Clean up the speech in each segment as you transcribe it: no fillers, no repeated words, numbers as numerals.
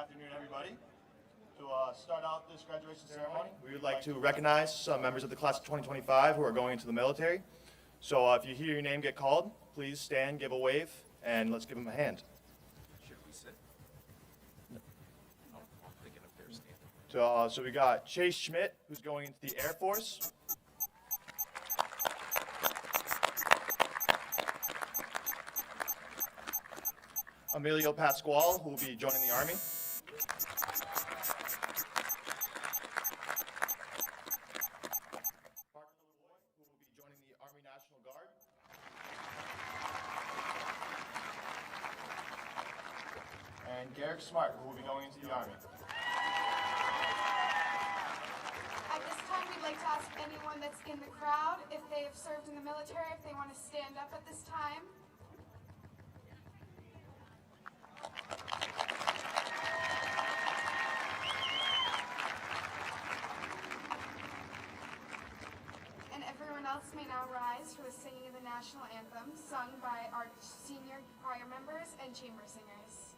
afternoon, everybody. To start out this graduation ceremony, we would like to recognize some members of the class of 2025 who are going into the military. So if you hear your name get called, please stand, give a wave, and let's give them a hand. Should we sit? No. Oh, I'm thinking of their stand. So we got Chase Schmidt, who's going into the Air Force. Emilio Pasquale, who will be joining the Army. Parker Lavoie, who will be joining the Army National Guard. And Garrick Smart, who will be going into the Army. At this time, we'd like to ask anyone that's in the crowd, if they have served in the military, if they want to stand up at this time. Else may now rise for the singing of the national anthem, sung by our senior choir members and chamber singers.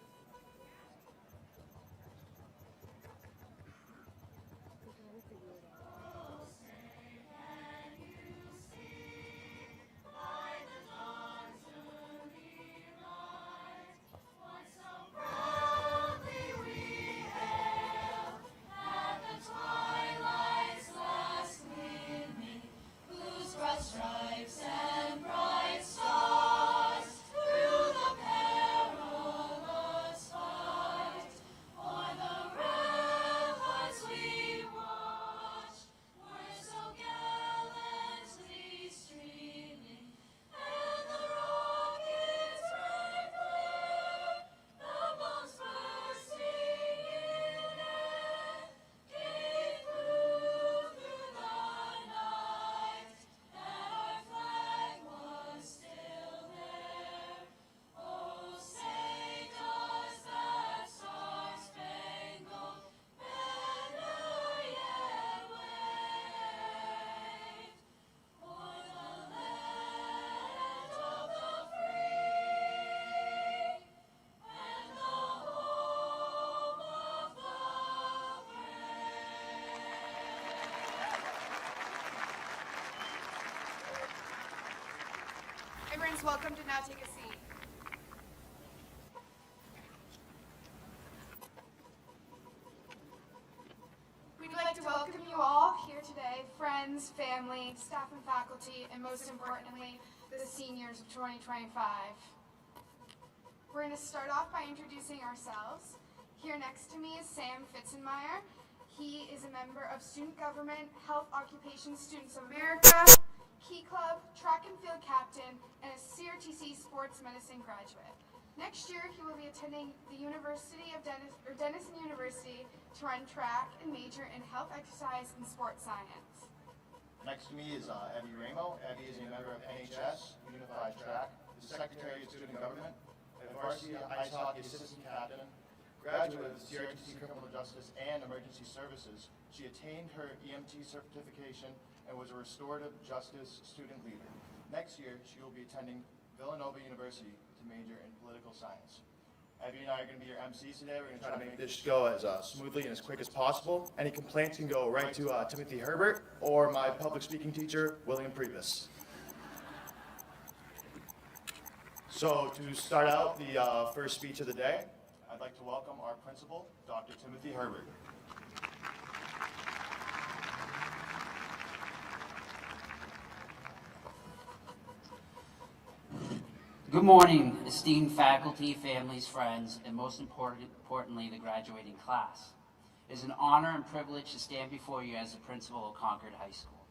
Everyone's welcome to now take a seat. We'd like to welcome you all here today, friends, family, staff and faculty, and most importantly, the seniors of 2025. We're going to start off by introducing ourselves. Here next to me is Sam Fitzenmeyer. He is a member of Student Government, Health Occupation Students of America, Key Club, track and field captain, and a CRTC sports medicine graduate. Next year, he will be attending the University of Denison University to run track and major in health, exercise, and sports science. Next to me is Abby Ramo. Abby is a member of NHS, Unified Track, the Secretary of Student Government, a varsity ice hockey assistant captain, graduate of the CRTC Criminal Justice and Emergency Services. She attained her EMT certification and was a restorative justice student leader. Next year, she will be attending Villanova University to major in political science. Abby and I are going to be your MCs today. We're going to try to make this go as smoothly and as quick as possible. Any complaints can go right to Timothy Herbert or my public speaking teacher, William Priebus. So to start out the first speech of the day, I'd like to welcome our principal, Dr. Timothy Herbert. Good morning, esteemed faculty, families, friends, and most importantly, the graduating class. It is an honor and privilege to stand before you as the principal of Concord High School.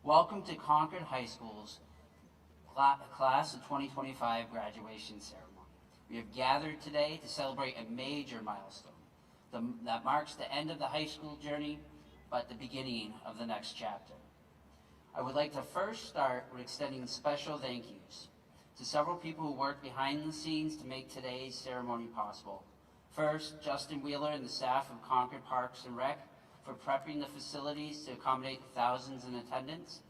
Welcome to Concord High School's Class of 2025 graduation ceremony. We have gathered today to celebrate a major milestone that marks the end of the high school journey, but the beginning of the next chapter. I would like to first start with extending special thank yous to several people who worked behind the scenes to make today's ceremony possible. First, Justin Wheeler and the staff of Concord Parks and Rec for prepping the facilities to accommodate the thousands in attendance.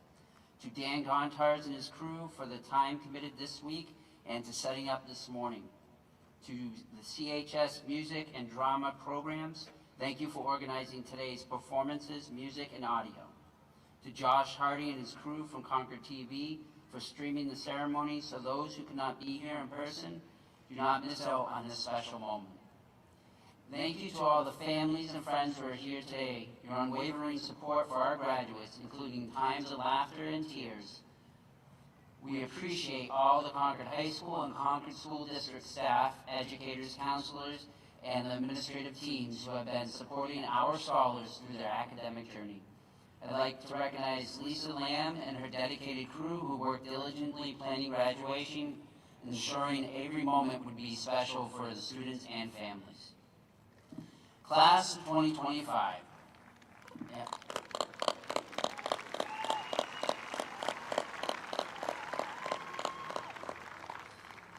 To Dan Gontars and his crew for the time committed this week and to setting up this morning. To the CHS Music and Drama programs, thank you for organizing today's performances, music, and audio. To Josh Hardy and his crew from Concord TV for streaming the ceremony so those who cannot be here in person do not miss out on this special moment. Thank you to all the families and friends who are here today. Your unwavering support for our graduates, including times of laughter and tears. We appreciate all the Concord High School and Concord School District staff, educators, counselors, and the administrative teams who have been supporting our scholars through their academic journey. I'd like to recognize Lisa Lamb and her dedicated crew who worked diligently planning graduation, ensuring every moment would be special for the students and families. Class of 2025. Yeah.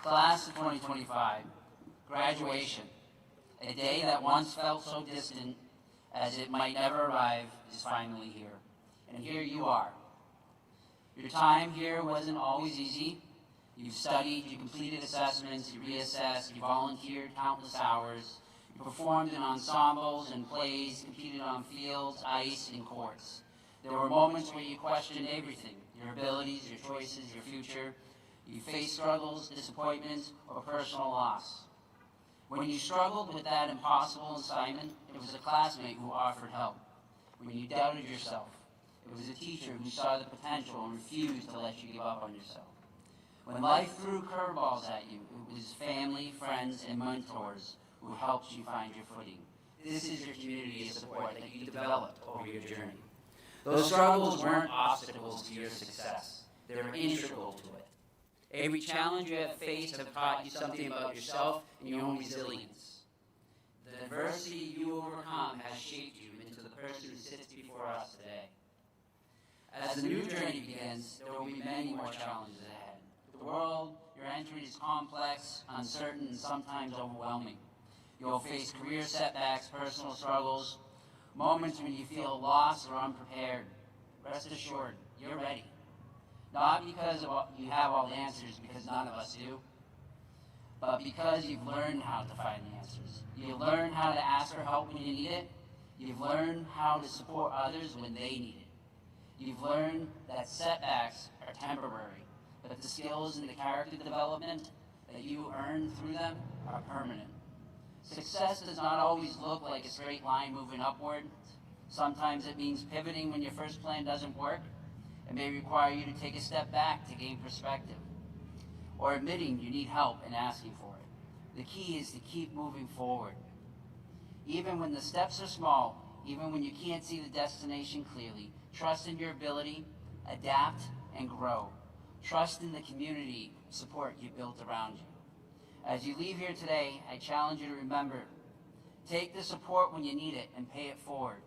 Class of 2025, graduation. A day that once felt so distant as it might never arrive is finally here. And here you are. Your time here wasn't always easy. You've studied, you completed assessments, you reassessed, you volunteered countless hours, you performed in ensembles and plays, competed on fields, ice, and courts. There were moments where you questioned everything, your abilities, your choices, your future. You faced struggles, disappointments, or personal loss. When you struggled with that impossible assignment, it was a classmate who offered help. When you doubted yourself, it was a teacher who saw the potential and refused to let you give up on yourself. When life threw curveballs at you, it was family, friends, and mentors who helped you find your footing. This is your community of support that you developed over your journey. Those struggles weren't obstacles to your success. They were integral to it. Every challenge you have faced has taught you something about yourself and your own resilience. The adversity you overcome has shaped you into the person who sits before us today. As the new journey begins, there will be many more challenges ahead. The world you're entering is complex, uncertain, and sometimes overwhelming. You'll face career setbacks, personal struggles, moments when you feel lost or unprepared. Rest assured, you're ready. Not because you have all the answers, because none of us do, but because you've learned how to find the answers. You've learned how to ask for help when you need it. You've learned how to support others when they need it. You've learned that setbacks are temporary, but the skills and the character development that you earn through them are permanent. Success does not always look like a straight line moving upward. Sometimes it means pivoting when your first plan doesn't work. It may require you to take a step back to gain perspective, or admitting you need help and asking for it. The key is to keep moving forward. Even when the steps are small, even when you can't see the destination clearly, trust in your ability, adapt, and grow. Trust in the community support you built around you. As you leave here today, I challenge you to remember, take the support when you need it and pay it forward.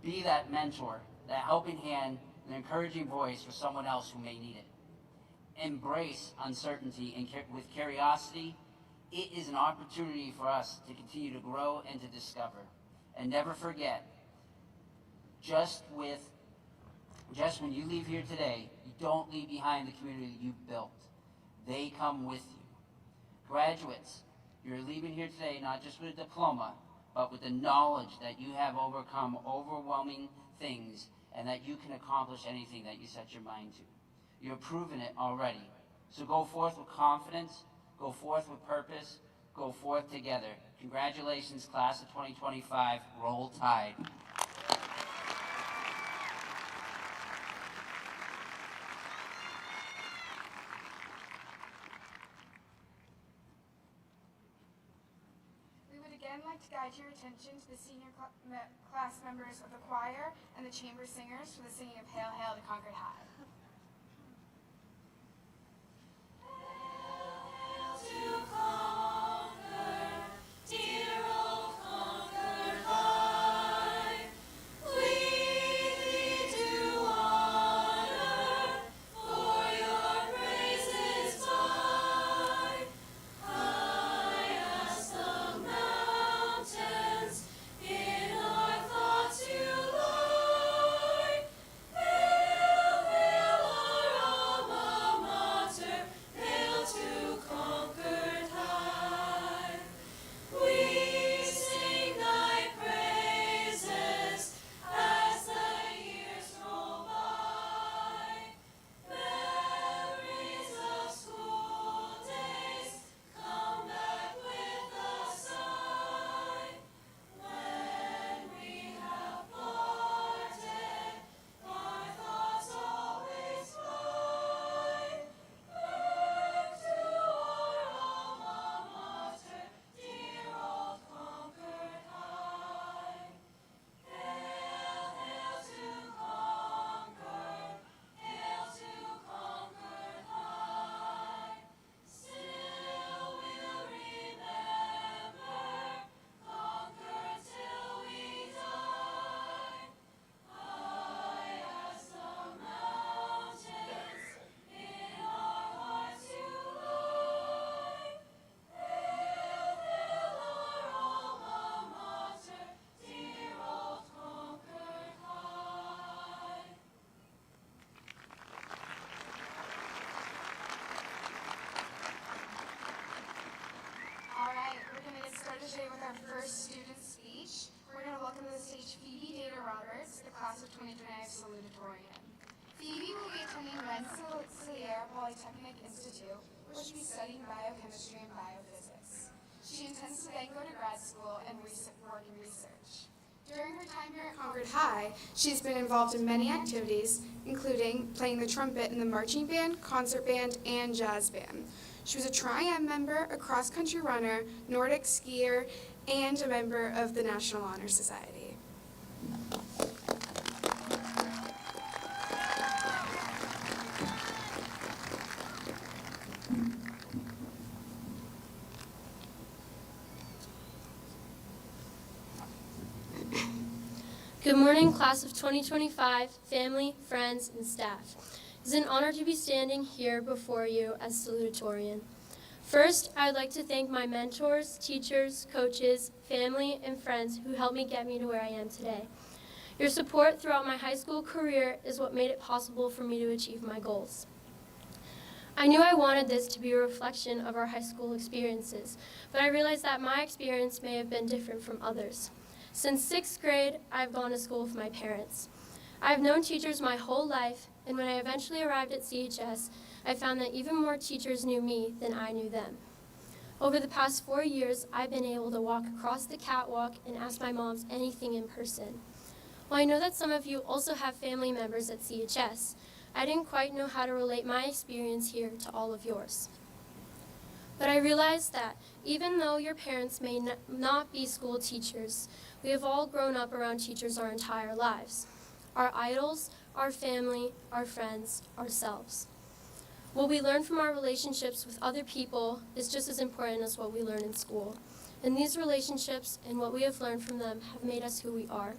Be that mentor, that helping hand, an encouraging voice for someone else who may need it. Embrace uncertainty and with curiosity. It is an opportunity for us to continue to grow and to discover. And never forget, just when you leave here today, you don't leave behind the community that you've built. They come with you. Graduates, you're leaving here today not just with a diploma, but with the knowledge that you have overcome overwhelming things and that you can accomplish anything that you set your mind to. You have proven it already. So go forth with confidence, go forth with purpose, go forth together. Congratulations, class of 2025, Roll Tide. We would again like to guide your attention to the senior class members of the choir and the chamber singers for the singing of Hail, Hail to Concord High. Hail, today with our first student speech. We're going to welcome to the stage Phoebe Data Roberts, the class of 2025 Salutatorian. Phoebe will be attending Rensselaer Polytechnic Institute, where she'll be studying biochemistry and biophysics. She intends to then go to grad school and work in research. During her time here at Concord High, she's been involved in many activities, including playing the trumpet in the marching band, concert band, and jazz band. She was a Tri-M member, a cross-country runner, Nordic skier, and a member of the National Honor Society. Good morning, class of 2025, family, friends, and staff. It is an honor to be standing here before you as salutatorian. First, I would like to thank my mentors, teachers, coaches, family, and friends who helped me get me to where I am today. Your support throughout my high school career is what made it possible for me to achieve my goals. I knew I wanted this to be a reflection of our high school experiences, but I realized that my experience may have been different from others. Since 6th grade, I've gone to school with my parents. I've known teachers my whole life, and when I eventually arrived at CHS, I found that even more teachers knew me than I knew them. Over the past 4 years, I've been able to walk across the catwalk and ask my moms anything in person. While I know that some of you also have family members at CHS, I didn't quite know how to relate my experience here to all of yours. But I realized that even though your parents may not be school teachers, we have all grown up around teachers our entire lives. Our idols, our family, our friends, ourselves. What we learn from our relationships with other people is just as important as what we learn in school. And these relationships and what we have learned from them have made us who we are.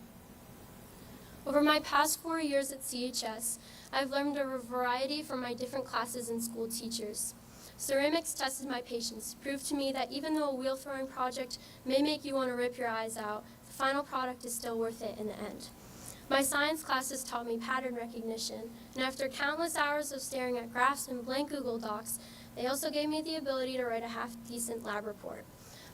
Over my past 4 years at CHS, I've learned a variety from my different classes and school teachers. Ceramics tested my patience, proved to me that even though a wheel throwing project may make you want to rip your eyes out, the final product is still worth it in the end. My science classes taught me pattern recognition, and after countless hours of staring at graphs and blank Google Docs, they also gave me the ability to write a half-decent lab report.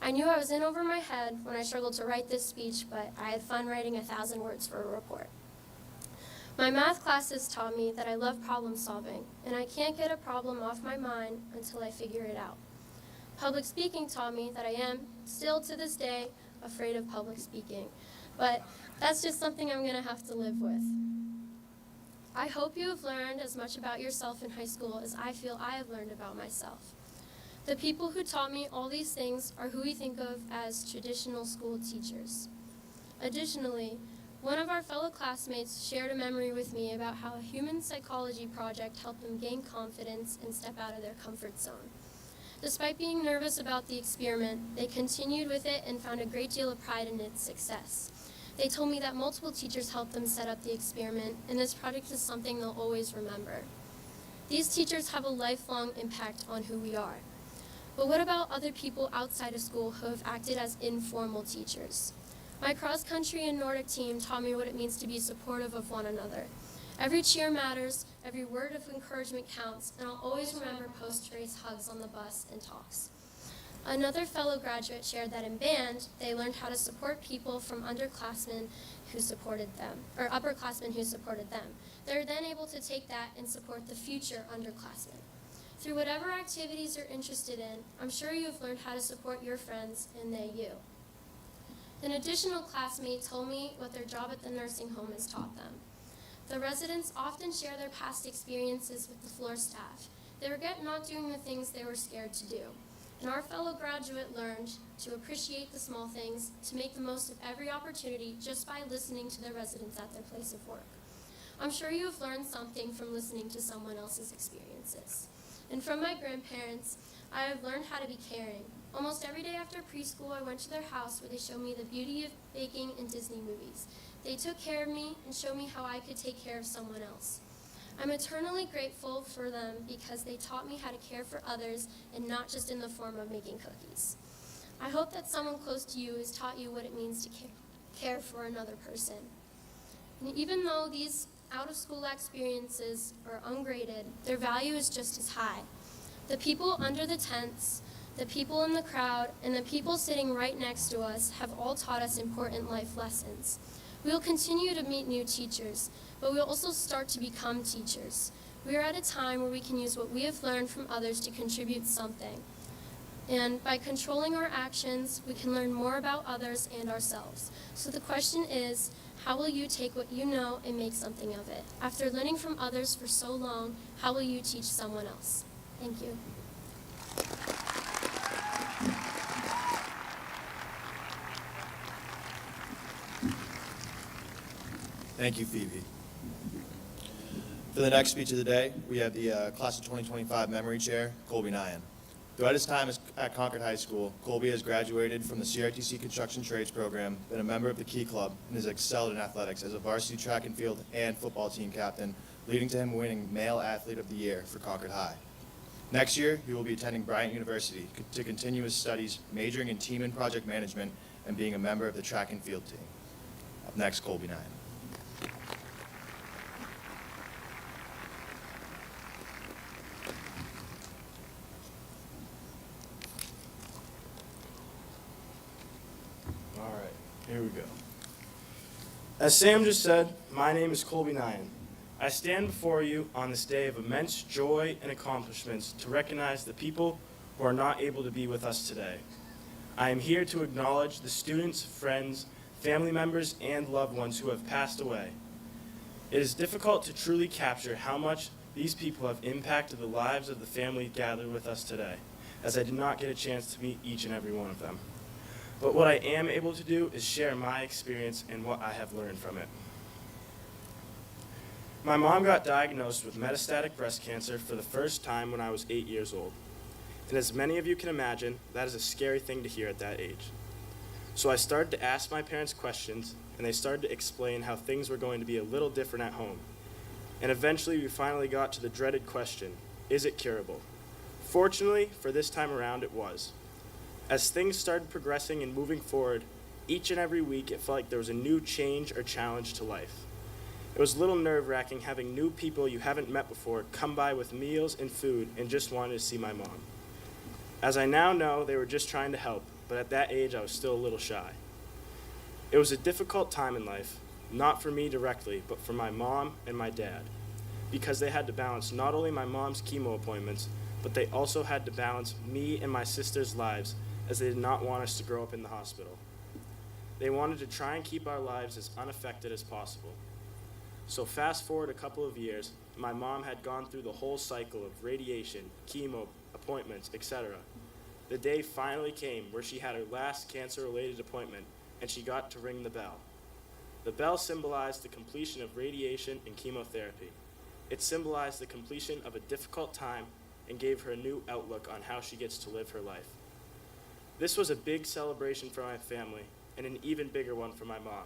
I knew I was in over my head when I struggled to write this speech, but I had fun writing 1,000 words for a report. My math classes taught me that I love problem solving, and I can't get a problem off my mind until I figure it out. Public speaking taught me that I am, still to this day, afraid of public speaking, but that's just something I'm going to have to live with. I hope you have learned as much about yourself in high school as I feel I have learned about myself. The people who taught me all these things are who we think of as traditional school teachers. Additionally, one of our fellow classmates shared a memory with me about how a human psychology project helped them gain confidence and step out of their comfort zone. Despite being nervous about the experiment, they continued with it and found a great deal of pride in its success. They told me that multiple teachers helped them set up the experiment, and this project is something they'll always remember. These teachers have a lifelong impact on who we are. But what about other people outside of school who have acted as informal teachers? My cross-country and Nordic team taught me what it means to be supportive of one another. Every cheer matters, every word of encouragement counts, and I'll always remember post-race hugs on the bus and talks. Another fellow graduate shared that in band, they learned how to support people from upperclassmen who supported them. They're then able to take that and support the future underclassmen. Through whatever activities you're interested in, I'm sure you have learned how to support your friends and they you. An additional classmate told me what their job at the nursing home has taught them. The residents often share their past experiences with the floor staff. They regret not doing the things they were scared to do. And our fellow graduate learned to appreciate the small things, to make the most of every opportunity just by listening to the residents at their place of work. I'm sure you have learned something from listening to someone else's experiences. And from my grandparents, I have learned how to be caring. Almost every day after preschool, I went to their house where they showed me the beauty of baking and Disney movies. They took care of me and showed me how I could take care of someone else. I'm eternally grateful for them because they taught me how to care for others and not just in the form of making cookies. I hope that someone close to you has taught you what it means to care for another person. And even though these out-of-school experiences are ungraded, their value is just as high. The people under the tents The people in the crowd and the people sitting right next to us have all taught us important life lessons. We will continue to meet new teachers, but we will also start to become teachers. We are at a time where we can use what we have learned from others to contribute something. And by controlling our actions, we can learn more about others and ourselves. So the question is, how will you take what you know and make something of it? After learning from others for so long, how will you teach someone else? Thank you. Thank you, Phoebe. For the next speech of the day, we have the Class of 2025 Memory Chair, Colby Nyan. Throughout his time at Concord High School, Colby has graduated from the CRTC Construction Trades Program, been a member of the Key Club, and has excelled in athletics as a varsity track and field and football team captain, leading to him winning Male Athlete of the Year for Concord High. Next year, he will be attending Bryant University to continue his studies, majoring in team and project management, and being a member of the track and field team. Up next, Colby Nyan. Here we go. As Sam just said, my name is Colby Nyan. I stand before you on this day of immense joy and accomplishments to recognize the people who are not able to be with us today. I am here to acknowledge the students, friends, family members, and loved ones who have passed away. It is difficult to truly capture how much these people have impacted the lives of the family gathered with us today, as I did not get a chance to meet each and every one of them. But what I am able to do is share my experience and what I have learned from it. My mom got diagnosed with metastatic breast cancer for the first time when I was 8 years old. And as many of you can imagine, that is a scary thing to hear at that age. So I started to ask my parents questions, and they started to explain how things were going to be a little different at home. And eventually we finally got to the dreaded question, is it curable? Fortunately, for this time around, it was. As things started progressing and moving forward, each and every week it felt like there was a new change or challenge to life. It was a little nerve-wracking having new people you haven't met before come by with meals and food and just wanted to see my mom. As I now know, they were just trying to help, but at that age I was still a little shy. It was a difficult time in life, not for me directly, but for my mom and my dad, because they had to balance not only my mom's chemo appointments, but they also had to balance me and my sister's lives, as they did not want us to grow up in the hospital. They wanted to try and keep our lives as unaffected as possible. So fast forward a couple of years, my mom had gone through the whole cycle of radiation, chemo, appointments, etc. The day finally came where she had her last cancer-related appointment, and she got to ring the bell. The bell symbolized the completion of radiation and chemotherapy. It symbolized the completion of a difficult time and gave her a new outlook on how she gets to live her life. This was a big celebration for my family, and an even bigger one for my mom.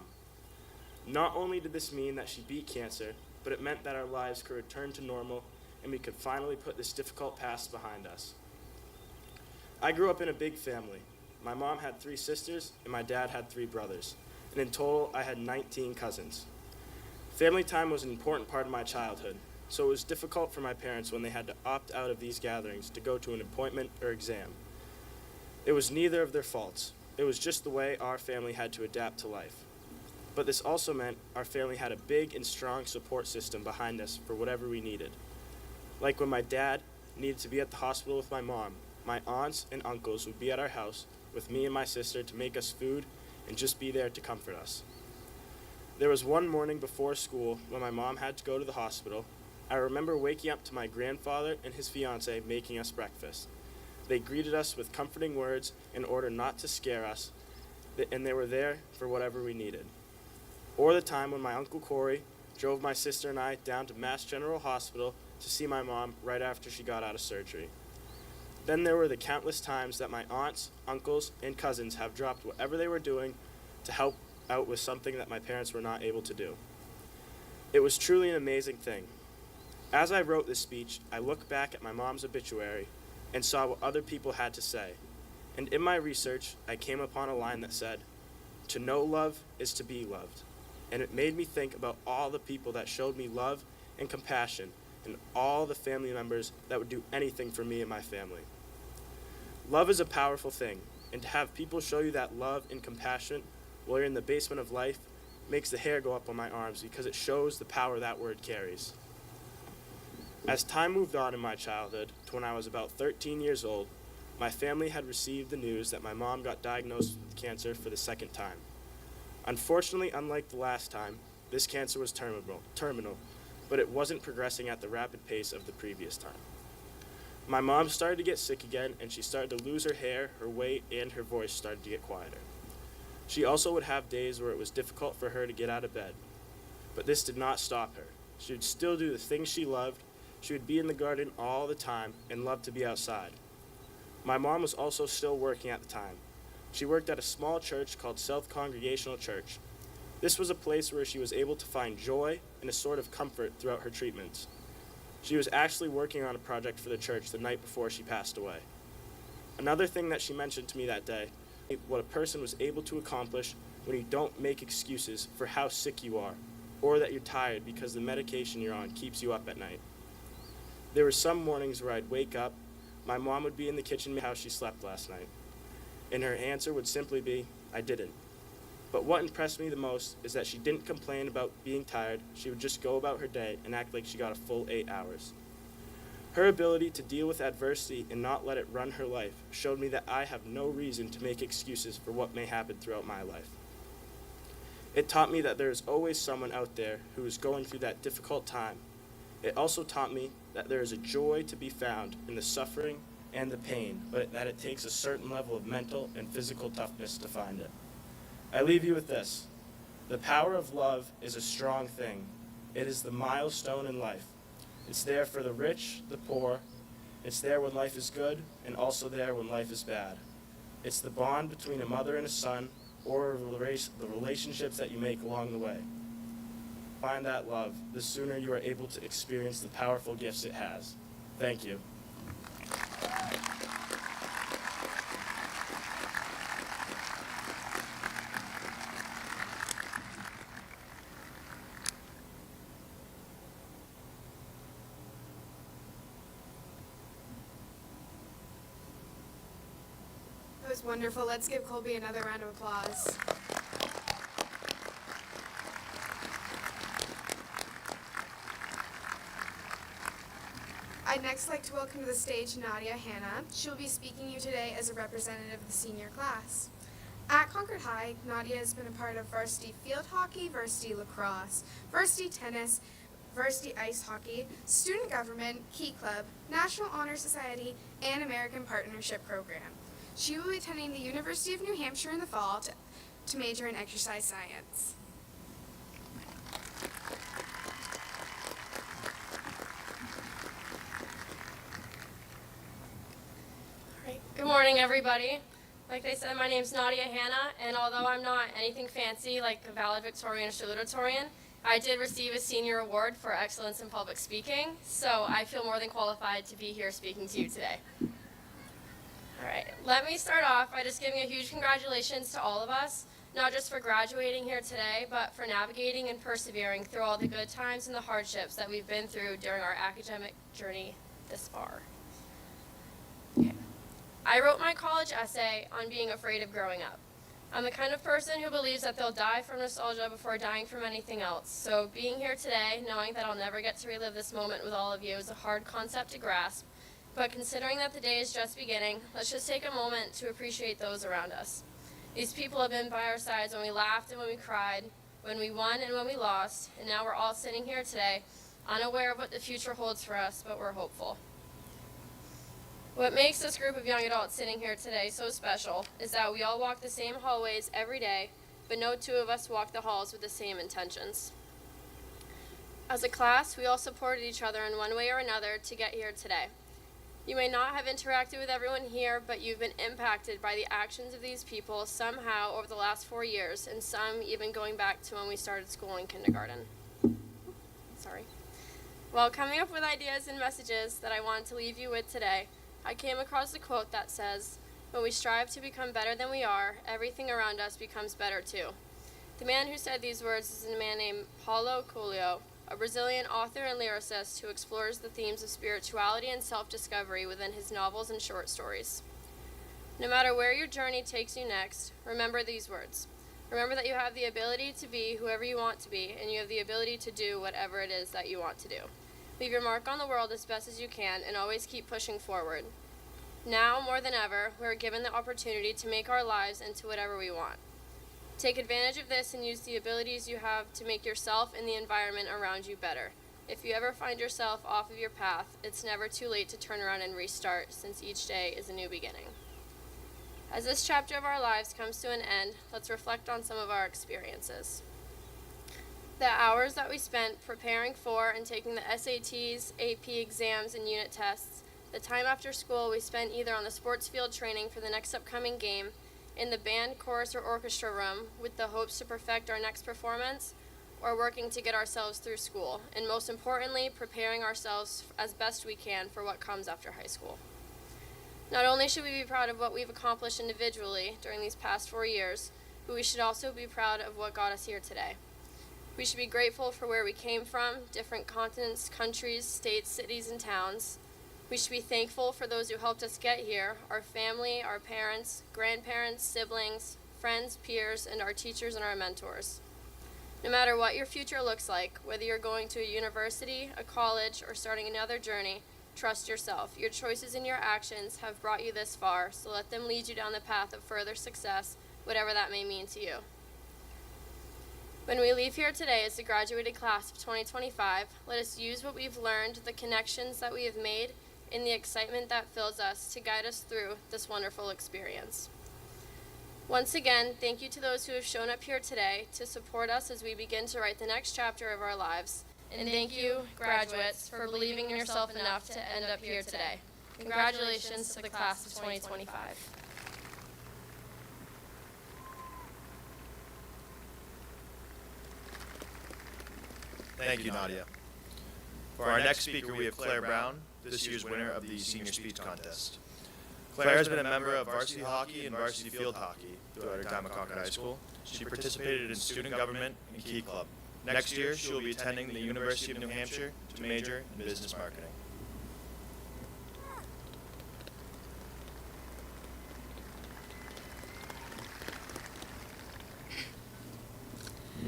Not only did this mean that she beat cancer, but it meant that our lives could return to normal and we could finally put this difficult past behind us. I grew up in a big family. My mom had 3 sisters, and my dad had 3 brothers, and in total I had 19 cousins. Family time was an important part of my childhood, so it was difficult for my parents when they had to opt out of these gatherings to go to an appointment or exam. It was neither of their faults. It was just the way our family had to adapt to life. But this also meant our family had a big and strong support system behind us for whatever we needed. Like when my dad needed to be at the hospital with my mom, my aunts and uncles would be at our house with me and my sister to make us food and just be there to comfort us. There was one morning before school when my mom had to go to the hospital. I remember waking up to my grandfather and his fiancée making us breakfast. They greeted us with comforting words in order not to scare us, and they were there for whatever we needed. Or the time when my Uncle Corey drove my sister and I down to Mass General Hospital to see my mom right after she got out of surgery. Then there were the countless times that my aunts, uncles, and cousins have dropped whatever they were doing to help out with something that my parents were not able to do. It was truly an amazing thing. As I wrote this speech, I looked back at my mom's obituary and saw what other people had to say. And in my research, I came upon a line that said, "To know love is to be loved." And it made me think about all the people that showed me love and compassion, and all the family members that would do anything for me and my family. Love is a powerful thing, and to have people show you that love and compassion while you're in the basement of life makes the hair go up on my arms because it shows the power that word carries. As time moved on in my childhood, to when I was about 13 years old, my family had received the news that my mom got diagnosed with cancer for the second time. Unfortunately, unlike the last time, this cancer was terminal, but it wasn't progressing at the rapid pace of the previous time. My mom started to get sick again, and she started to lose her hair, her weight, and her voice started to get quieter. She also would have days where it was difficult for her to get out of bed, but this did not stop her. She would still do the things she loved. She would be in the garden all the time and loved to be outside. My mom was also still working at the time. She worked at a small church called South Congregational Church. This was a place where she was able to find joy and a sort of comfort throughout her treatments. She was actually working on a project for the church the night before she passed away. Another thing that she mentioned to me that day, what a person was able to accomplish when you don't make excuses for how sick you are, or that you're tired because the medication you're on keeps you up at night. There were some mornings where I'd wake up, my mom would be in the kitchen how she slept last night, and her answer would simply be, "I didn't." But what impressed me the most is that she didn't complain about being tired. She would just go about her day and act like she got a full 8 hours. Her ability to deal with adversity and not let it run her life showed me that I have no reason to make excuses for what may happen throughout my life. It taught me that there is always someone out there who is going through that difficult time. It also taught me that there is a joy to be found in the suffering and the pain, but that it takes a certain level of mental and physical toughness to find it. I leave you with this. The power of love is a strong thing. It is the milestone in life. It's there for the rich, the poor. It's there when life is good, and also there when life is bad. It's the bond between a mother and a son, or the relationships that you make along the way. Find that love, the sooner you are able to experience the powerful gifts it has. Thank you. That was wonderful. Let's give Colby another round of applause. I'd next like to welcome to the stage Nadia Hanna. She'll be speaking to you today as a representative of the senior class. At Concord High, Nadia has been a part of varsity field hockey, varsity lacrosse, varsity tennis, varsity ice hockey, student government, Key Club, National Honor Society, and American Partnership Program. She will be attending the University of New Hampshire in the fall to major in exercise science. Good morning, everybody. Like I said, my name's Nadia Hanna, and although I'm not anything fancy like a Valedictorian or Salutatorian, I did receive a senior award for excellence in public speaking, so I feel more than qualified to be here speaking to you today. All right, let me start off by just giving a huge congratulations to all of us, not just for graduating here today, but for navigating and persevering through all the good times and the hardships that we've been through during our academic journey this far. Okay. I wrote my college essay on being afraid of growing up. I'm the kind of person who believes that they'll die from nostalgia before dying from anything else. So being here today, knowing that I'll never get to relive this moment with all of you is a hard concept to grasp. But considering that the day is just beginning, let's just take a moment to appreciate those around us. These people have been by our sides when we laughed and when we cried, when we won and when we lost, and now we're all sitting here today, unaware of what the future holds for us, but we're hopeful. What makes this group of young adults sitting here today so special is that we all walk the same hallways every day, but no two of us walk the halls with the same intentions. As a class, we all supported each other in one way or another to get here today. You may not have interacted with everyone here, but you've been impacted by the actions of these people somehow over the last 4 years, and some even going back to when we started school in kindergarten. Sorry. While coming up with ideas and messages that I wanted to leave you with today, I came across a quote that says, "When we strive to become better than we are, everything around us becomes better too." The man who said these words is a man named Paulo Coelho, a Brazilian author and lyricist who explores the themes of spirituality and self-discovery within his novels and short stories. No matter where your journey takes you next, remember these words. Remember that you have the ability to be whoever you want to be, and you have the ability to do whatever it is that you want to do. Leave your mark on the world as best as you can, and always keep pushing forward. Now, more than ever, we are given the opportunity to make our lives into whatever we want. Take advantage of this and use the abilities you have to make yourself and the environment around you better. If you ever find yourself off of your path, it's never too late to turn around and restart, since each day is a new beginning. As this chapter of our lives comes to an end, let's reflect on some of our experiences. The hours that we spent preparing for and taking the SATs, AP exams, and unit tests, the time after school we spent either on the sports field training for the next upcoming game, in the band, chorus, or orchestra room with the hopes to perfect our next performance, or working to get ourselves through school, and most importantly, preparing ourselves as best we can for what comes after high school. Not only should we be proud of what we've accomplished individually during these past 4 years, but we should also be proud of what got us here today. We should be grateful for where we came from, different continents, countries, states, cities, and towns. We should be thankful for those who helped us get here, our family, our parents, grandparents, siblings, friends, peers, and our teachers and our mentors. No matter what your future looks like, whether you're going to a university, a college, or starting another journey, trust yourself. Your choices and your actions have brought you this far, so let them lead you down the path of further success, whatever that may mean to you. When we leave here today as the graduated class of 2025, let us use what we've learned, the connections that we have made, and the excitement that fills us to guide us through this wonderful experience. Once again, thank you to those who have shown up here today to support us as we begin to write the next chapter of our lives. And thank you, graduates, for believing in yourself enough to end up here today. Congratulations to the class of 2025. Thank you, Nadia. For our next speaker, we have Claire Brown, this year's winner of the Senior Speech Contest. Claire has been a member of varsity hockey and varsity field hockey throughout her time at Concord High School. She participated in student government and Key Club. Next year, she will be attending the University of New Hampshire to major in business marketing.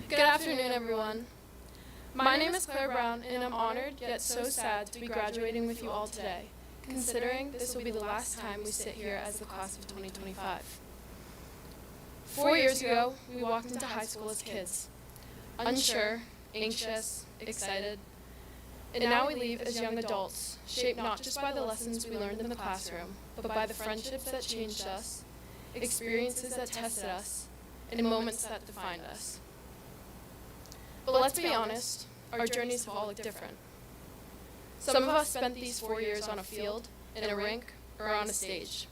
Good afternoon, everyone. My name is Claire Brown, and I'm honored yet so sad to be graduating with you all today, considering this will be the last time we sit here as the class of 2025. 4 years ago, we walked into high school as kids, unsure, anxious, excited, and now we leave as young adults, shaped not just by the lessons we learned in the classroom, but by the friendships that changed us, experiences that tested us, and moments that defined us. But let's be honest, our journeys have all looked different. Some of us spent these 4 years on a field, in a rink, or on a stage.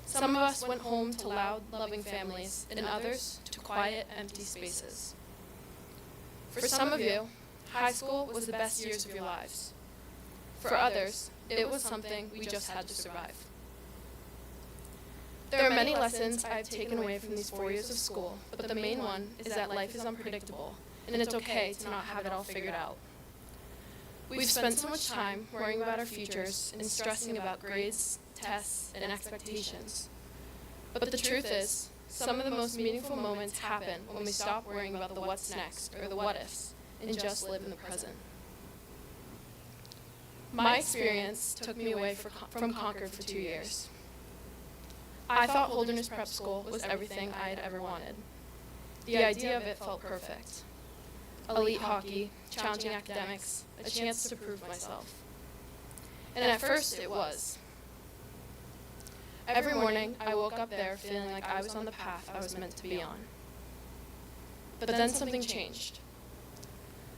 Some of us went home to loud, loving families, and others to quiet, empty spaces. For some of you, high school was the best years of your lives. For others, it was something we just had to survive. There are many lessons I have taken away from these 4 years of school, but the main one is that life is unpredictable, and it's okay to not have it all figured out. We've spent so much time worrying about our futures and stressing about grades, tests, and expectations. But the truth is, some of the most meaningful moments happen when we stop worrying about the what's next or the what ifs and just live in the present. My experience took me away from Concord for 2 years. I thought Holderness Prep School was everything I had ever wanted. The idea of it felt perfect. Elite hockey, challenging academics, a chance to prove myself. And at first it was. Every morning I woke up there feeling like I was on the path I was meant to be on. But then something changed.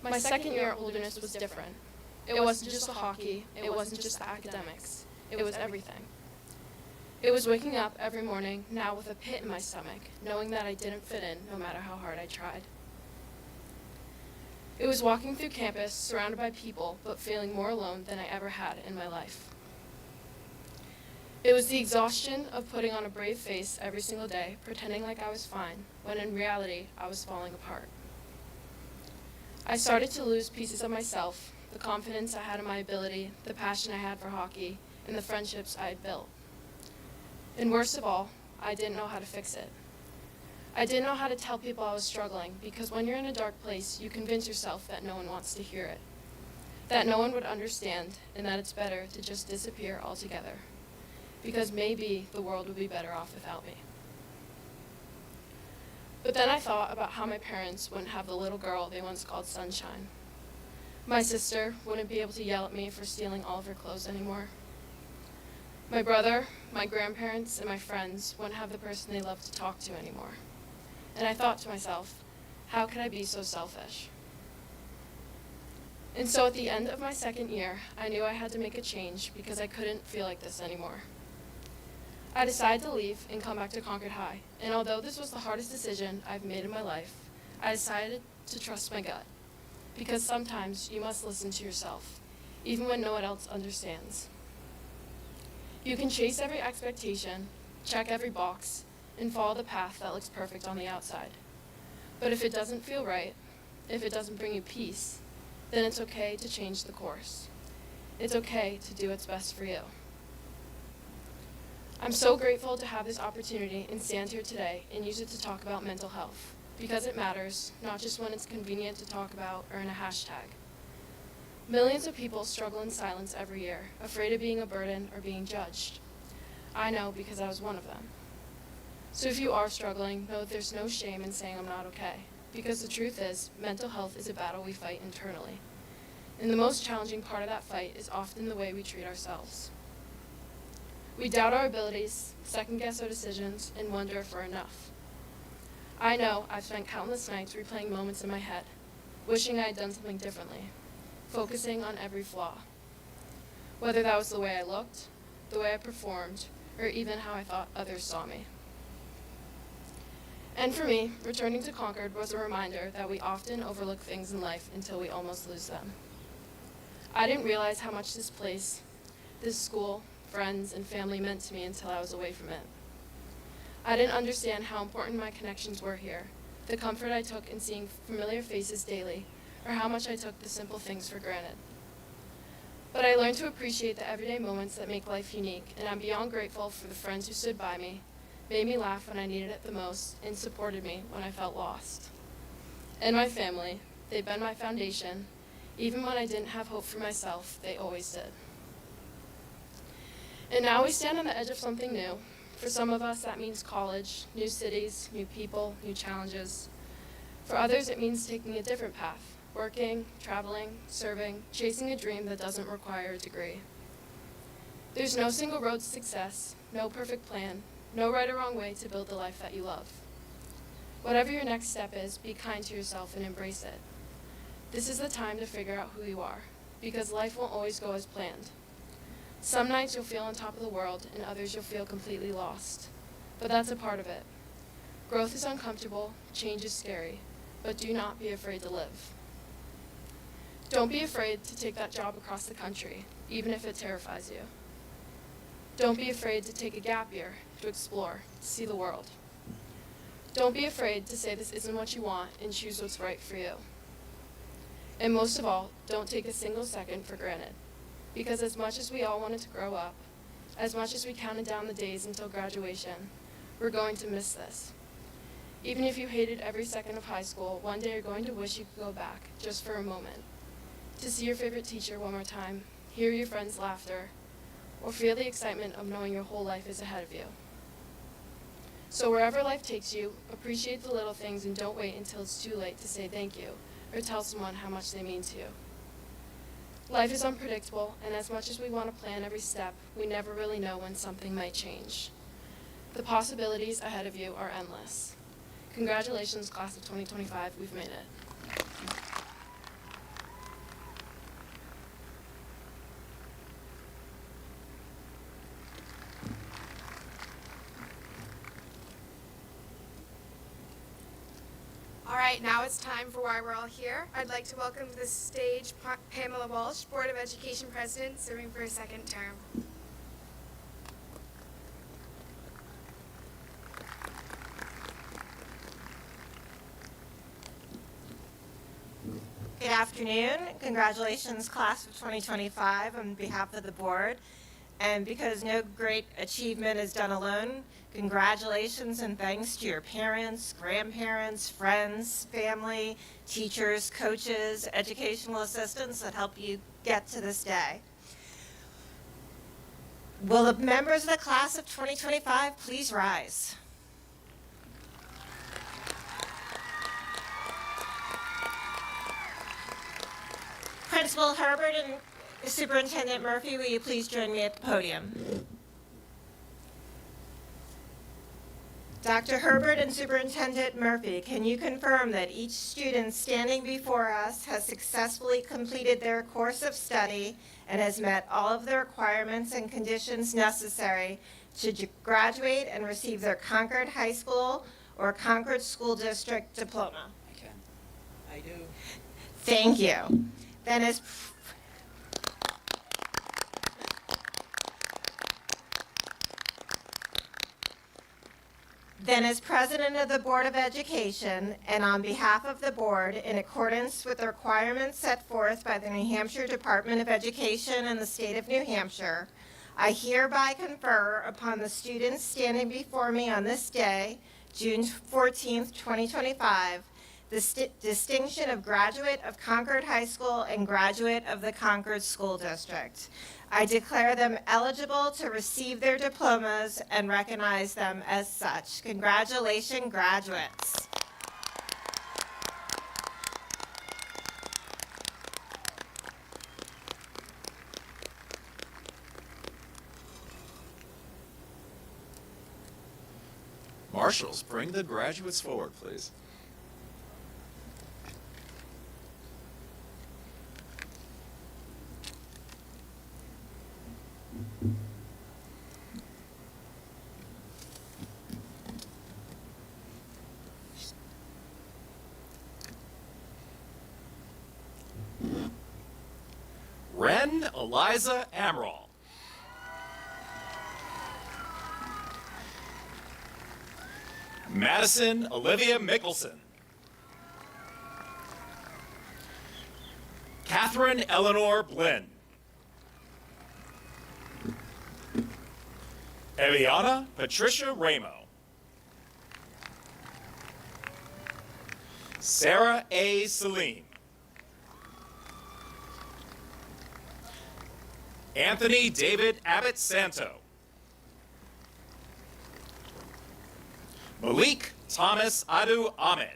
My second year at Holderness was different. It wasn't just the hockey, it wasn't just the academics, it was everything. It was waking up every morning, now with a pit in my stomach, knowing that I didn't fit in no matter how hard I tried. It was walking through campus, surrounded by people, but feeling more alone than I ever had in my life. It was the exhaustion of putting on a brave face every single day, pretending like I was fine, when in reality, I was falling apart. I started to lose pieces of myself, the confidence I had in my ability, the passion I had for hockey, and the friendships I had built. And worst of all, I didn't know how to fix it. I didn't know how to tell people I was struggling, because when you're in a dark place, you convince yourself that no one wants to hear it, that no one would understand, and that it's better to just disappear altogether, because maybe the world would be better off without me. But then I thought about how my parents wouldn't have the little girl they once called Sunshine. My sister wouldn't be able to yell at me for stealing all of her clothes anymore. My brother, my grandparents, and my friends wouldn't have the person they loved to talk to anymore. And I thought to myself, how could I be so selfish? And so at the end of my second year, I knew I had to make a change because I couldn't feel like this anymore. I decided to leave and come back to Concord High, and although this was the hardest decision I've made in my life, I decided to trust my gut, because sometimes you must listen to yourself, even when no one else understands. You can chase every expectation, check every box, and follow the path that looks perfect on the outside. But if it doesn't feel right, if it doesn't bring you peace, then it's okay to change the course. It's okay to do what's best for you. I'm so grateful to have this opportunity and stand here today and use it to talk about mental health, because it matters, not just when it's convenient to talk about or in a hashtag. Millions of people struggle in silence every year, afraid of being a burden or being judged. I know because I was one of them. So if you are struggling, know that there's no shame in saying I'm not okay, because the truth is, mental health is a battle we fight internally. And the most challenging part of that fight is often the way we treat ourselves. We doubt our abilities, second-guess our decisions, and wonder if we're enough. I know I've spent countless nights replaying moments in my head, wishing I had done something differently, focusing on every flaw. Whether that was the way I looked, the way I performed, or even how I thought others saw me. And for me, returning to Concord was a reminder that we often overlook things in life until we almost lose them. I didn't realize how much this place, this school, friends, and family meant to me until I was away from it. I didn't understand how important my connections were here, the comfort I took in seeing familiar faces daily, or how much I took the simple things for granted. But I learned to appreciate the everyday moments that make life unique, and I'm beyond grateful for the friends who stood by me, made me laugh when I needed it the most, and supported me when I felt lost. And my family, they've been my foundation. Even when I didn't have hope for myself, they always did. And now we stand on the edge of something new. For some of us, that means college, new cities, new people, new challenges. For others, it means taking a different path, working, traveling, serving, chasing a dream that doesn't require a degree. There's no single road to success, no perfect plan, no right or wrong way to build the life that you love. Whatever your next step is, be kind to yourself and embrace it. This is the time to figure out who you are, because life won't always go as planned. Some nights you'll feel on top of the world, and others you'll feel completely lost. But that's a part of it. Growth is uncomfortable, change is scary, but do not be afraid to live. Don't be afraid to take that job across the country, even if it terrifies you. Don't be afraid to take a gap year, to explore, to see the world. Don't be afraid to say this isn't what you want and choose what's right for you. And most of all, don't take a single second for granted. Because as much as we all wanted to grow up, as much as we counted down the days until graduation, we're going to miss this. Even if you hated every second of high school, one day you're going to wish you could go back, just for a moment, to see your favorite teacher one more time, hear your friends' laughter, or feel the excitement of knowing your whole life is ahead of you. So wherever life takes you, appreciate the little things and don't wait until it's too late to say thank you, or tell someone how much they mean to you. Life is unpredictable, and as much as we want to plan every step, we never really know when something might change. The possibilities ahead of you are endless. Congratulations, class of 2025, we've made it. All right, now it's time for why we're all here. I'd like to welcome to the stage Pamela Walsh, Board of Education President, serving for a second term. Good afternoon. Congratulations, class of 2025, on behalf of the board. And because no great achievement is done alone, congratulations and thanks to your parents, grandparents, friends, family, teachers, coaches, educational assistants that help you get to this day. Will the members of the class of 2025 please rise? Principal Herbert and Superintendent Murphy, will you please join me at the podium? Dr. Herbert and Superintendent Murphy, can you confirm that each student standing before us has successfully completed their course of study and has met all of the requirements and conditions necessary to graduate and receive their Concord High School or Concord School District diploma? I do. Thank you. Then as President of the Board of Education and on behalf of the board, in accordance with the requirements set forth by the New Hampshire Department of Education and the state of New Hampshire, I hereby confer upon the students standing before me on this day, June 14th, 2025, the distinction of graduate of Concord High School and graduate of the Concord School District. I declare them eligible to receive their diplomas and recognize them as such. Congratulations, graduates. Marshals, bring the graduates forward, please. Ren Eliza Amaral. Madison Olivia Mickelson. Catherine Eleanor Blinn. Eliana Patricia Ramo. Sarah A. Salim. Anthony David Abbott Santo. Malik Thomas Adu Ahmed.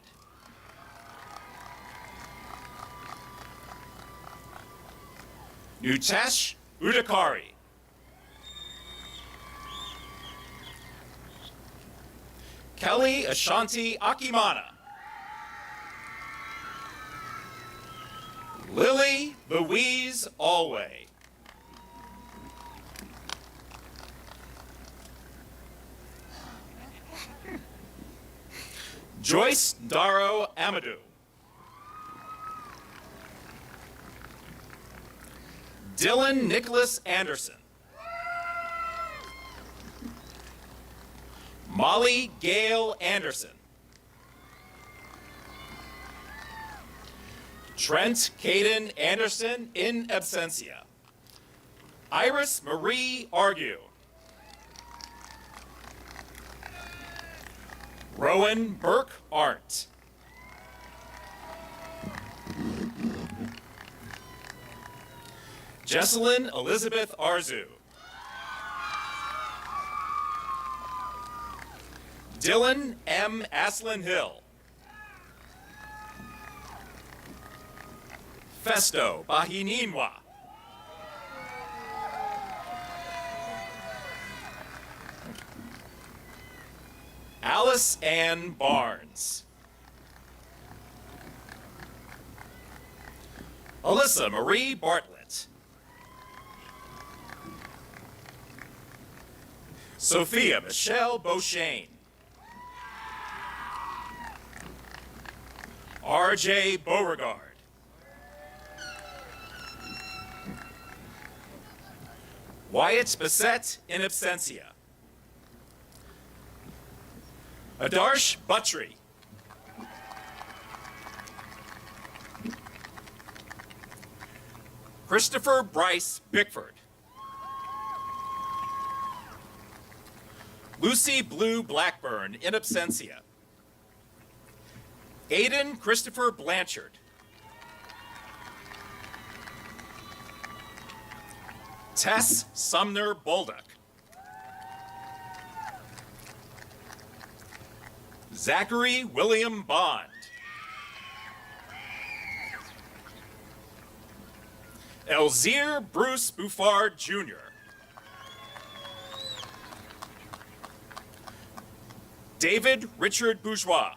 Nutesh Udakari. Kelly Ashanti Akimana. Lily Louise Alway. Joyce Darrow Amadou. Dylan Nicholas Anderson. Molly Gail Anderson. Trent Caden Anderson in absentia. Iris Marie Argue. Rowan Burke Arndt. Jesselyn Elizabeth Arzu. Dylan M. Aslin Hill. Festo Bahininwa. Alice Ann Barnes. Alyssa Marie Bartlett. Sophia Michelle Beauchesne. R.J. Beauregard. Wyatt Bissett in absentia. Adarsh Buttrey. Christopher Bryce Bickford. Lucy Blue Blackburn, in absentia. Aiden Christopher Blanchard. Tess Sumner Bolduc. Zachary William Bond. Elzire Bruce Buffard, Jr. David Richard Bourgeois.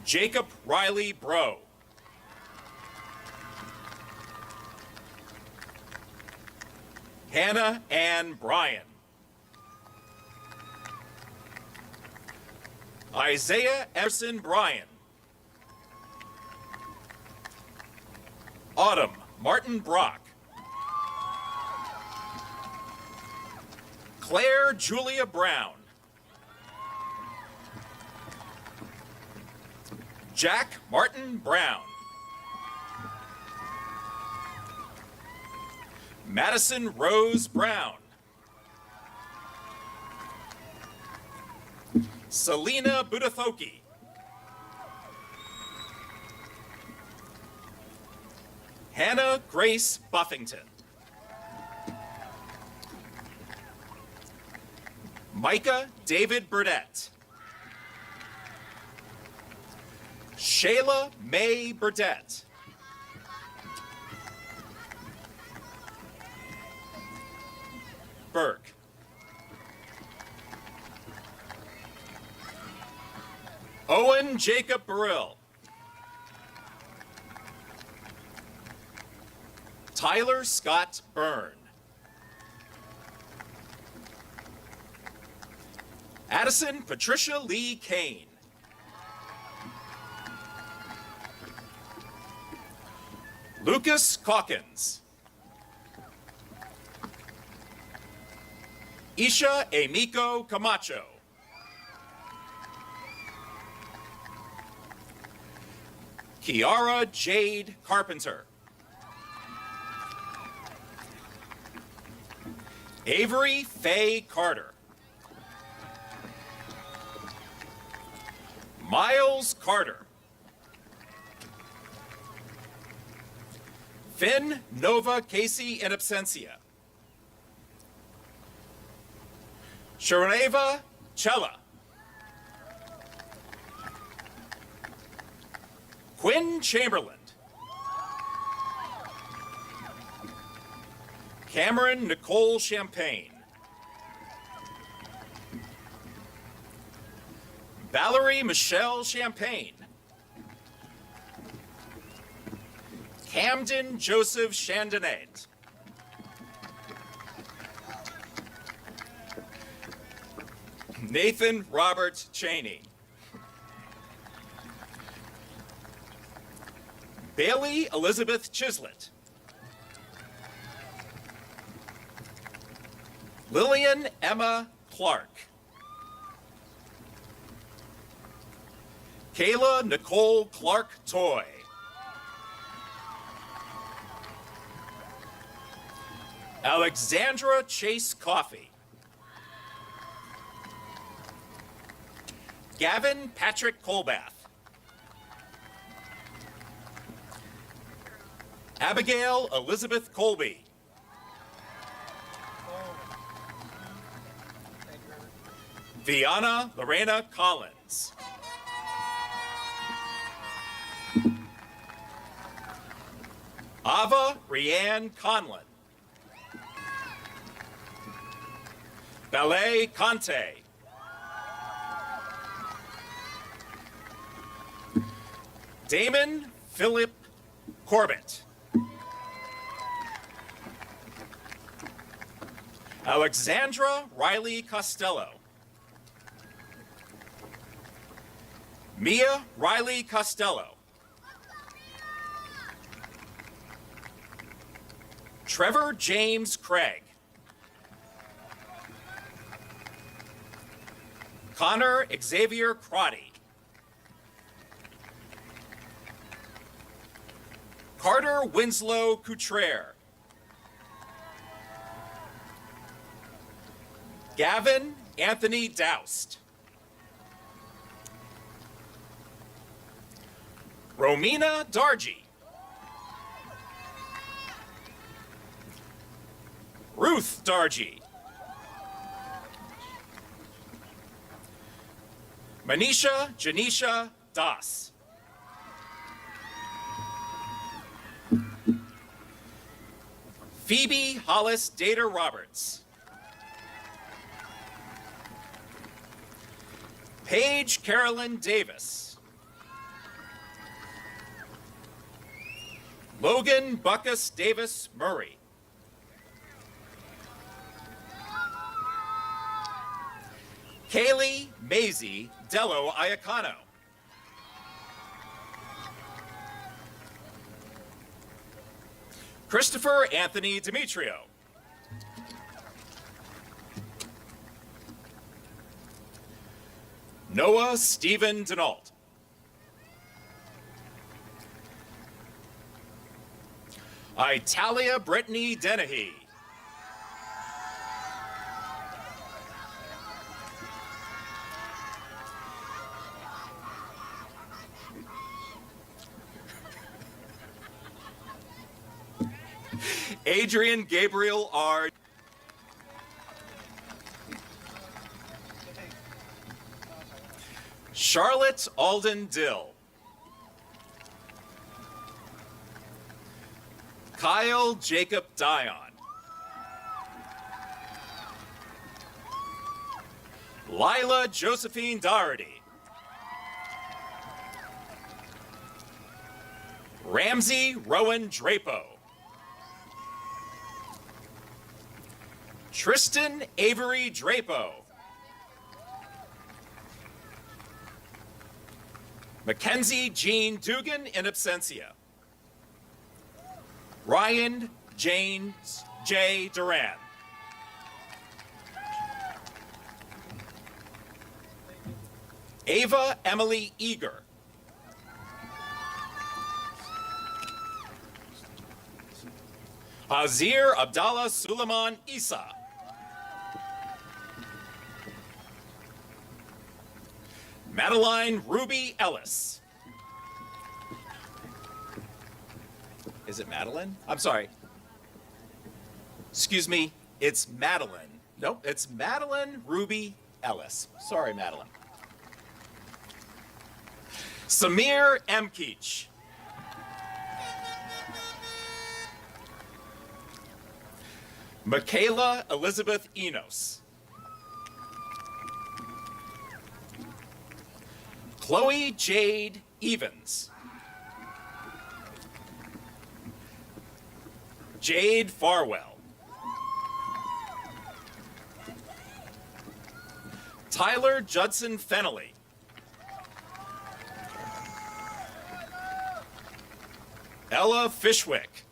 Jacob Riley Bro. Hannah Ann Bryan. Isaiah Emerson Bryan. Autumn Martin Brock. Claire Julia Brown. Jack Martin Brown. Madison Rose Brown. Selena Budathoki. Hannah Grace Buffington. Micah David Burdett. Shayla May Burdett. Burke. Owen Jacob Burrill. Tyler Scott Byrne. Addison Patricia Lee Kane. Lucas Calkins. Isha Emiko Camacho. Kiara Jade Carpenter. Avery Faye Carter. Miles Carter. Finn Nova Casey in absentia. Sharoneva Chella. Quinn Chamberlain. Cameron Nicole Champagne. Valerie Michelle Champagne. Camden Joseph Chandonet. Nathan Robert Cheney. Bailey Elizabeth Chislett. Lillian Emma Clark. Kayla Nicole Clark Toy. Alexandra Chase Coffey. Gavin Patrick Colbath. Abigail Elizabeth Colby. Viana Lorena Collins. Ava Rianne Conlon. Ballet Conte. Damon Philip Corbett. Alexandra Riley Costello. Mia Riley Costello. Trevor James Craig. Connor Xavier Crotty. Carter Winslow Coutrere. Gavin Anthony Doust. Romina Dargy. Ruth Dargy. Manisha Janisha Das. Phoebe Hollis Dater Roberts. Paige Carolyn Davis. Logan Buckus Davis Murray. Kaylee Maisie Dello Iacano. Christopher Anthony Demetrio. Noah Stephen Denault. Italia Brittany Dennehy. Adrian Gabriel R. Charlotte Alden Dill. Kyle Jacob Dion. Lila Josephine Doherty. Ramsey Rowan Drapo. Tristan Avery Drapo. Mackenzie Jean Dugan in absentia. Ryan James J. Duran. Ava Emily Eager. Azir Abdallah Suleiman Isa. Madeline Ruby Ellis. Is it Madeline? I'm sorry. Excuse me, it's Madeline. Nope, it's Madeline Ruby Ellis. Sorry, Madeline. Samir Emkeach. Michaela Elizabeth Enos. Chloe Jade Evans. Jade Farwell. Tyler Judson Fennelly. Ella Fishwick.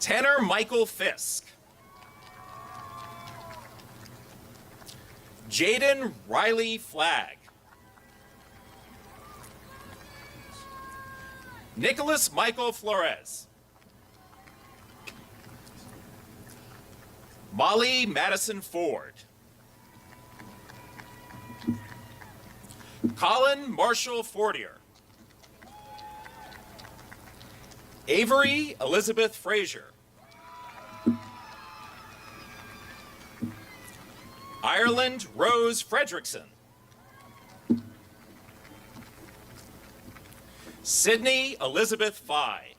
Tanner Michael Fisk. Jaden Riley Flagg. Nicholas Michael Flores. Molly Madison Ford. Colin Marshall Fortier. Avery Elizabeth Frazier. Ireland Rose Fredrickson. Sydney Elizabeth Fye.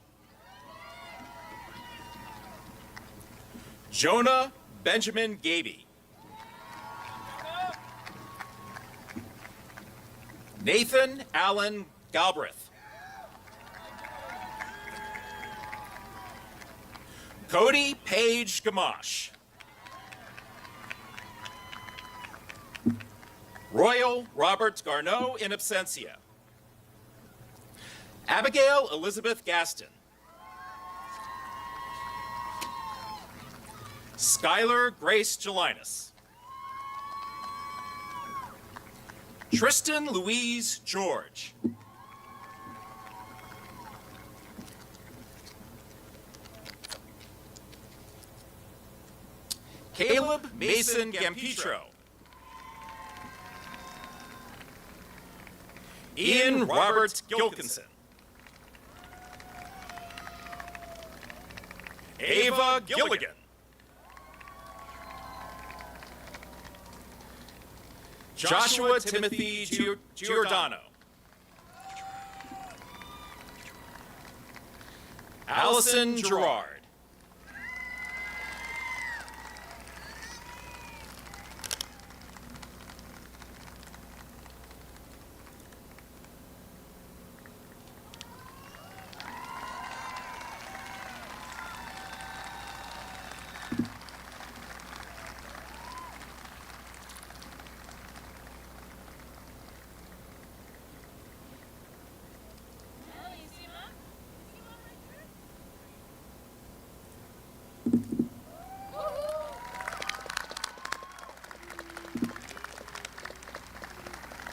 Jonah Benjamin Gaby. Nathan Allen Galbraith. Cody Page Gamache. Royal Robert Garneau in absentia. Abigail Elizabeth Gaston. Skylar Grace Gelinas. Tristan Louise George. Caleb Mason Gampetro. Ian Robert Gilkinson. Ava Gilligan. Joshua Timothy Giordano. Allison Gerard.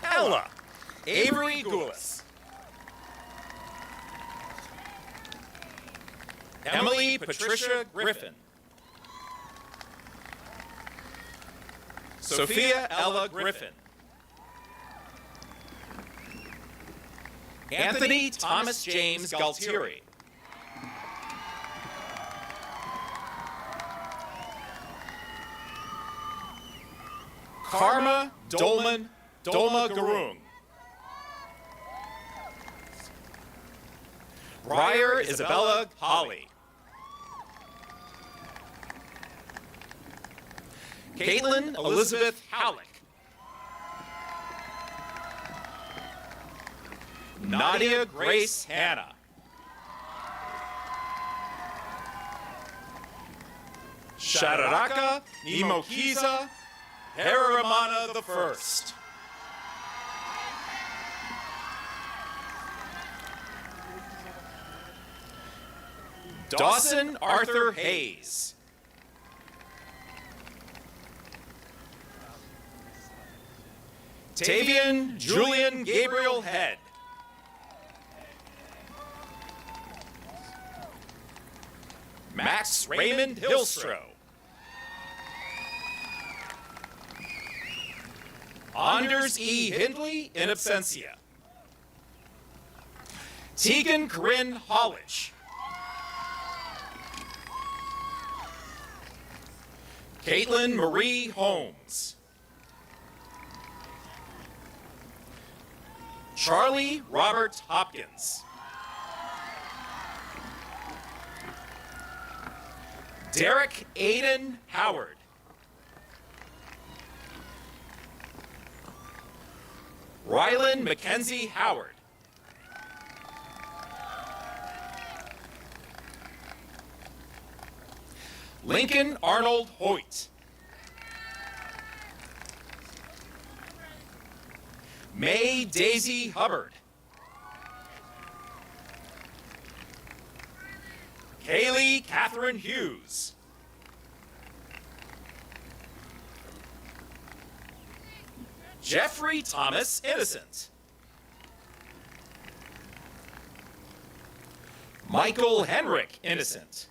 Ella Avery Goulis. Emily Patricia Griffin. Sophia Ella Griffin. Anthony Thomas James Galtieri. Karma Dolma Garung. Ryer Isabella Holly. Caitlin Elizabeth Halleck. Nadia Grace Hanna. Shadaraka Nimokiza Hararamana the First. Dawson Arthur Hayes. Tavian Julian Gabriel Head. Max Raymond Hillstrow. Anders E. Hindley in absentia. Tegan Corinne Hollich. Caitlin Marie Holmes. Charlie Robert Hopkins. Derek Aiden Howard. Rylan Mackenzie Howard. Lincoln Arnold Hoyt. May Daisy Hubbard. Kaylee Catherine Hughes. Jeffrey Thomas Innocent. Michael Henrik Innocent.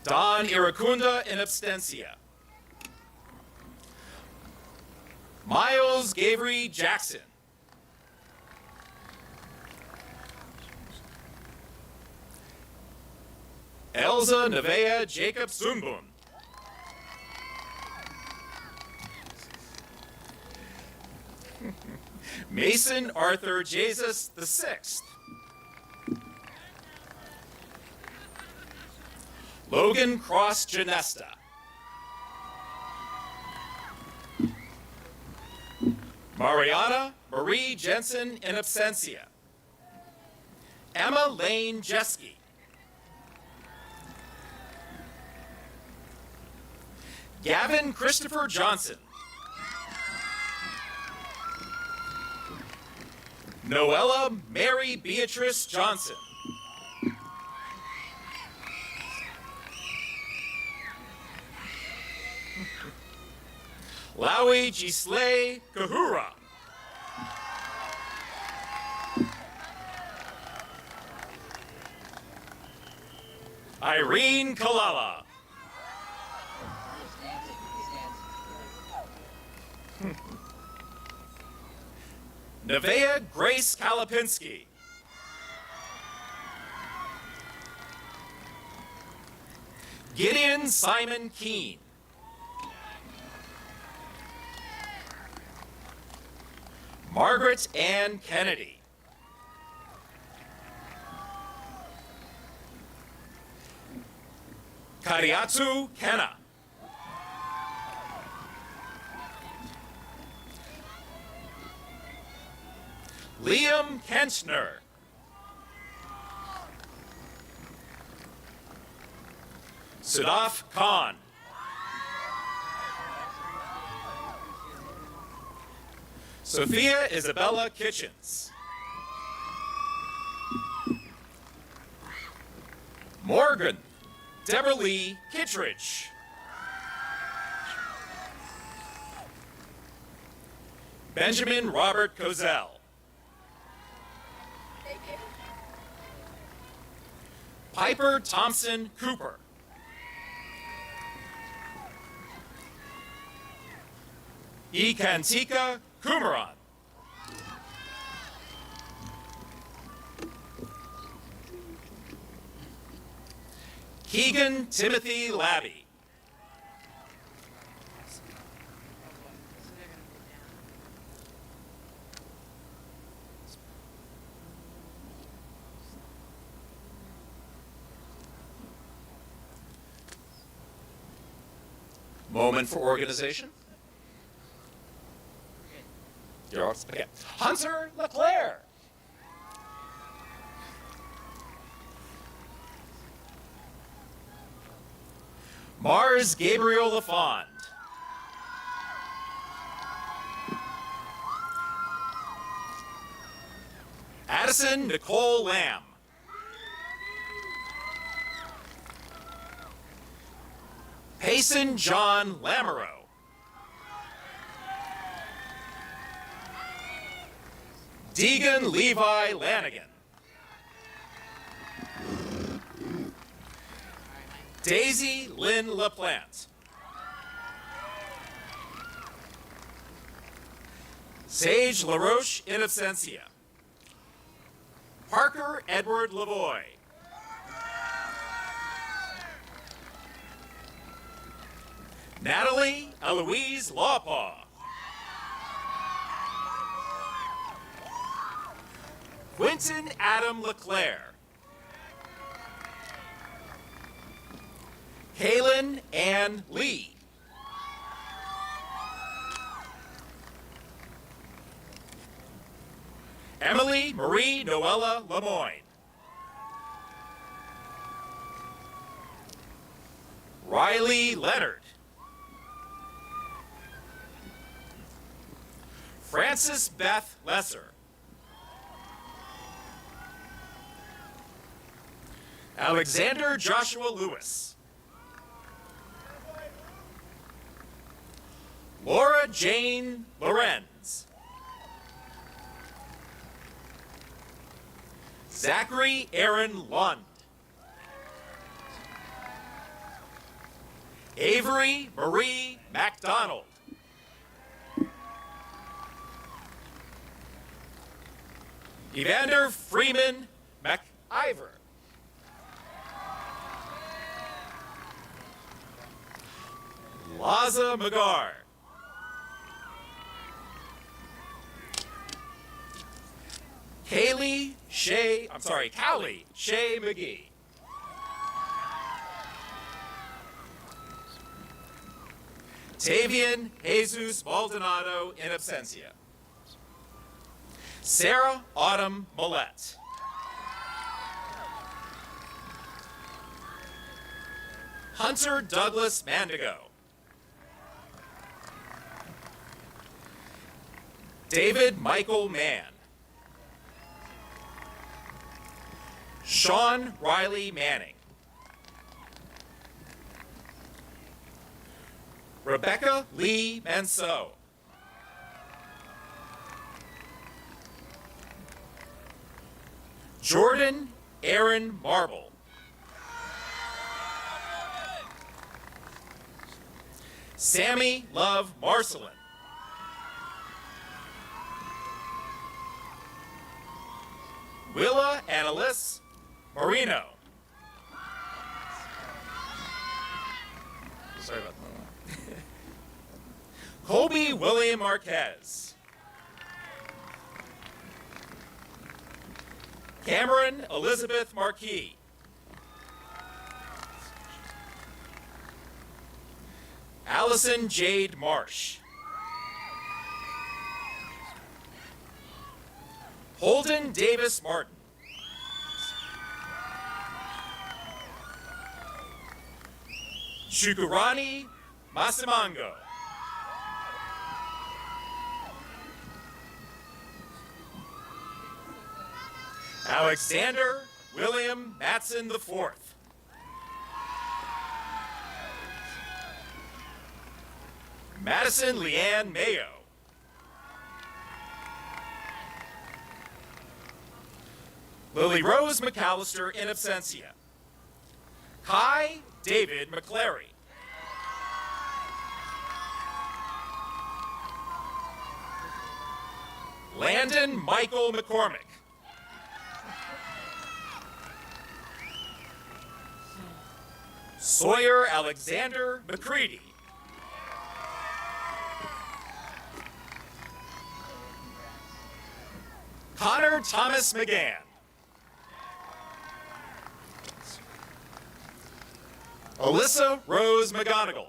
Don Iracunda in absentia. Miles Gavery Jackson. Elza Nevea Jacob Sunbun. Mason Arthur Jesus the Sixth. Logan Cross Janesta. Mariana Marie Jensen in absentia. Emma Lane Jeske. Gavin Christopher Johnson. Noella Mary Beatrice Johnson. Laui Gisle Kahura. Irene Kalala. Nevaeh Grace Kalapinski. Gideon Simon Keene. Margaret Ann Kennedy. Kariatsu Kenna. Liam Kentner. Sadaf Khan. Sophia Isabella Kitchens. Morgan Deborah Lee Kittredge. Benjamin Robert Kozel. Piper Thompson Cooper. Ikantika Kumaran. Keegan Timothy Labby. Moment for organization. You're all, okay. Hunter LeClaire. Mars Gabriel Lafond. Addison Nicole Lamb. Payson John Lamoureux. Deegan Levi Lanigan. Daisy Lynn LaPlante. Sage LaRoche in absentia. Parker Edward Lavoie. Natalie Eloise Lawpaw. Quentin Adam LeClaire. Kaylin Ann Lee. Emily Marie Noella Lemoyne. Riley Leonard. Frances Beth Lesser. Alexander Joshua Lewis. Laura Jane Lorenz. Zachary Aaron Lund. Avery Marie MacDonald. Evander Freeman McIver. Laza Magar. Cowley Shea McGee. Tavian Jesus Maldonado in absentia. Sarah Autumn Millette. Hunter Douglas Mandigo. David Michael Mann. Sean Riley Manning. Rebecca Lee Manceau. Jordan Aaron Marble. Sammy Love Marcelin. Willa Annalise Marino. Sorry about that. Colby William Marquez. Cameron Elizabeth Marquis. Allison Jade Marsh. Holden Davis Martin. Shukurani Masimango. Alexander William Matson IV. Madison Leanne Mayo. Lily Rose McAllister in absentia. Kai David McClary. Landon Michael McCormick. Sawyer Alexander McCready. Connor Thomas McGann. Alyssa Rose McGonigal.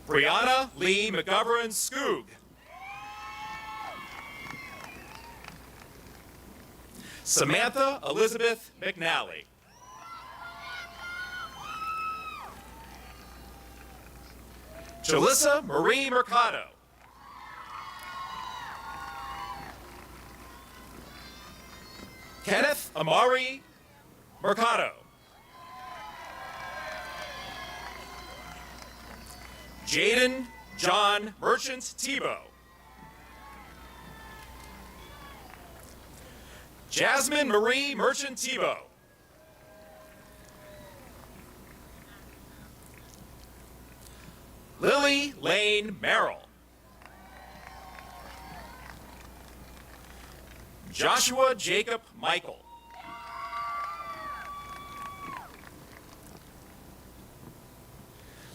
Brianna Lee McGovern Skoog. Samantha Elizabeth McNally. Jalissa Marie Mercado. Kenneth Amari Mercado. Jaden John Merchant Tebow. Jasmine Marie Merchant Tebow. Lily Lane Merrill. Joshua Jacob Michael.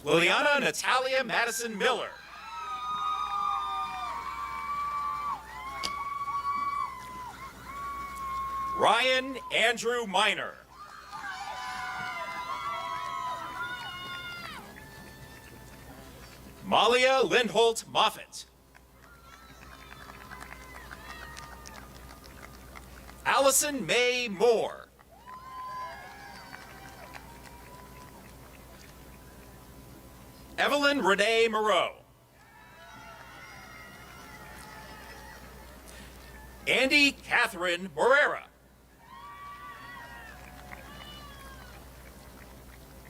Liliana Natalia Madison Miller. Ryan Andrew Miner. Malia Lindholt Moffitt. Allison May Moore. Evelyn Renee Moreau. Andy Catherine Morera.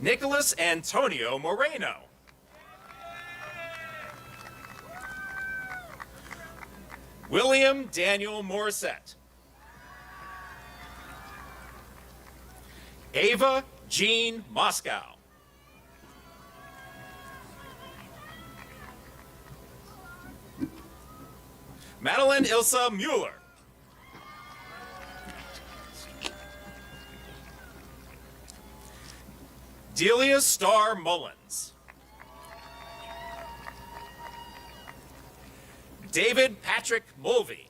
Nicholas Antonio Moreno. William Daniel Morissette. Ava Jean Moscow. Madeline Ilsa Mueller. Delia Starr Mullins. David Patrick Mulvey.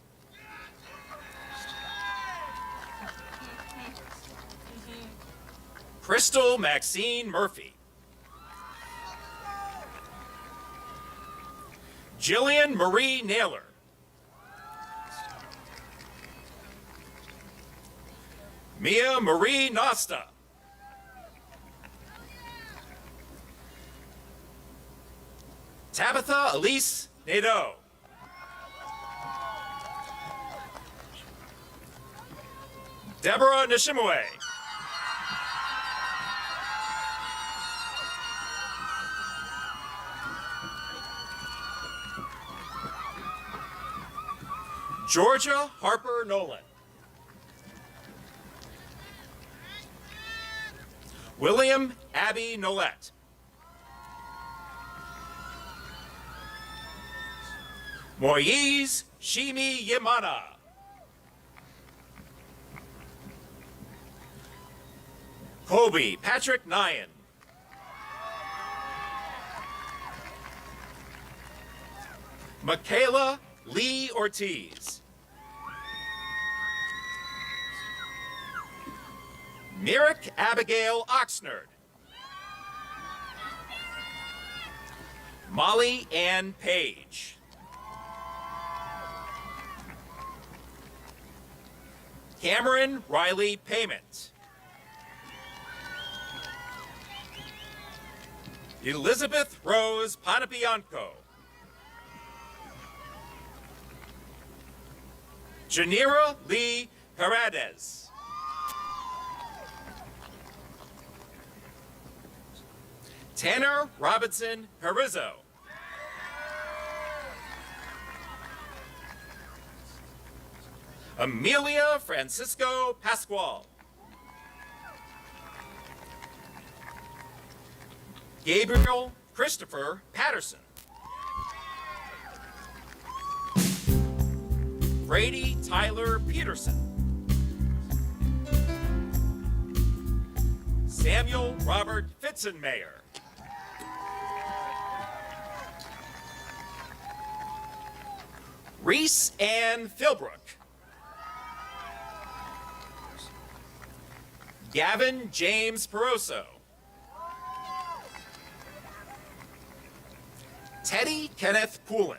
Crystal Maxine Murphy. Jillian Marie Naylor. Mia Marie Nosta. Tabitha Elise Nadeau. Deborah Nishimwe. Georgia Harper Nolan. William Abby Nolette. Moise Shimi Yamana. Kobe Patrick Nyan. Michaela Lee Ortiz. Myrick Abigail Oxnard. Molly Ann Page. Cameron Riley Payment. Elizabeth Rose Panapianco. Janira Lee Paredes. Tanner Robinson Perizzo. Amelia Francisco Pascual. Gabriel Christopher Patterson. Brady Tyler Peterson. Samuel Robert Fitzenmayer. Reese Ann Philbrook. Gavin James Peroso. Teddy Kenneth Poulin.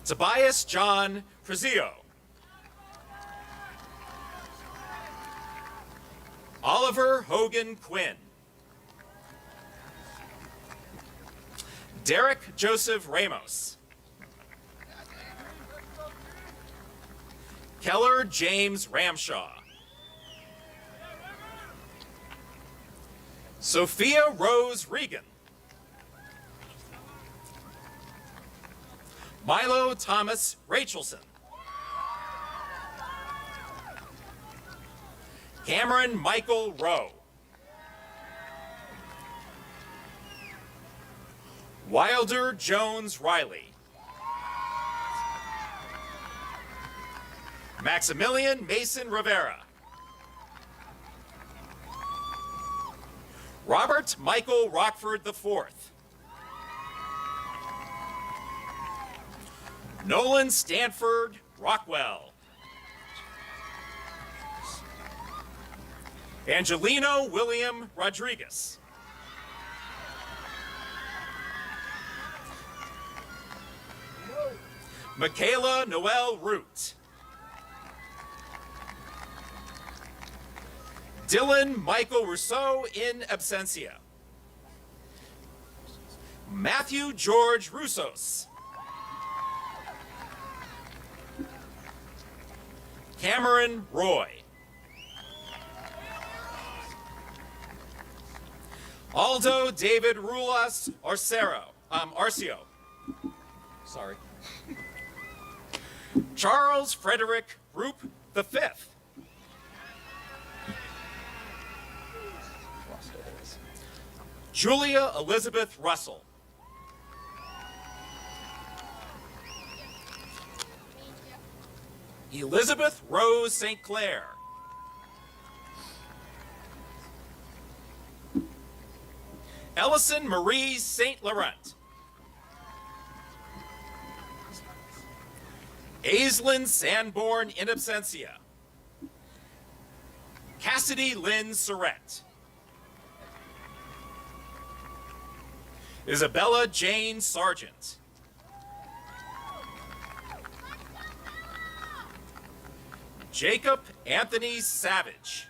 Tobias John Frizio. Oliver Hogan Quinn. Derek Joseph Ramos. Keller James Ramshaw. Sophia Rose Regan. Milo Thomas Rachelson. Cameron Michael Rowe. Wilder Jones Riley. Maximilian Mason Rivera. Robert Michael Rockford IV. Nolan Stanford Rockwell. Angelino William Rodriguez. Michaela Noel Root. Dylan Michael Rousseau in absentia. Matthew George Roussos. Cameron Roy. Aldo David Rulas Arcio. Sorry. Charles Frederick Roop V. Julia Elizabeth Russell. Elizabeth Rose St. Clair. Ellison Marie St. Laurent. Aislinn Sanborn in absentia. Cassidy Lynn Surrett. Isabella Jane Sargent. Jacob Anthony Savage.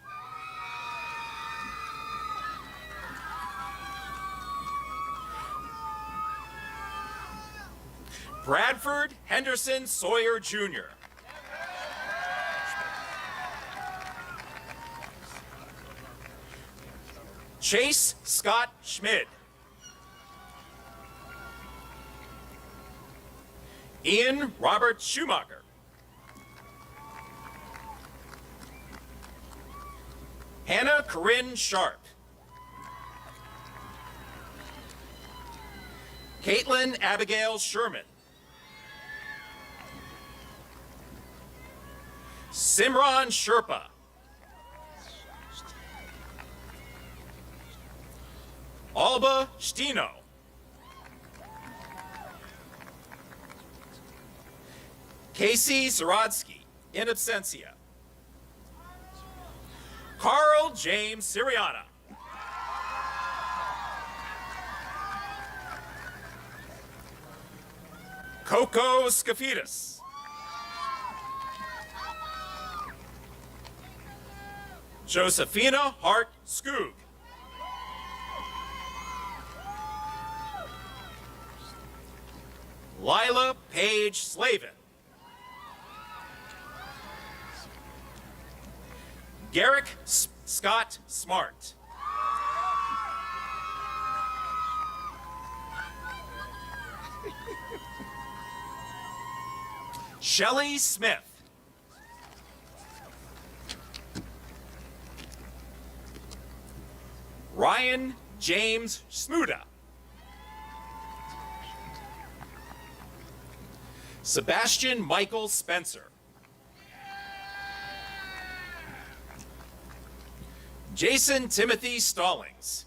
Bradford Henderson Sawyer Jr. Chase Scott Schmid. Ian Robert Schumacher. Hannah Corinne Sharp. Caitlin Abigail Sherman. Simran Sherpa. Alba Stino. Casey Saradsky, in absentia. Carl James Siriana. Coco Skafidis. Josephina Hart Skoog. Lila Page Slavin. Garrick Scott Smart. Shelley Smith. Ryan James Smuda. Sebastian Michael Spencer. Jason Timothy Stallings.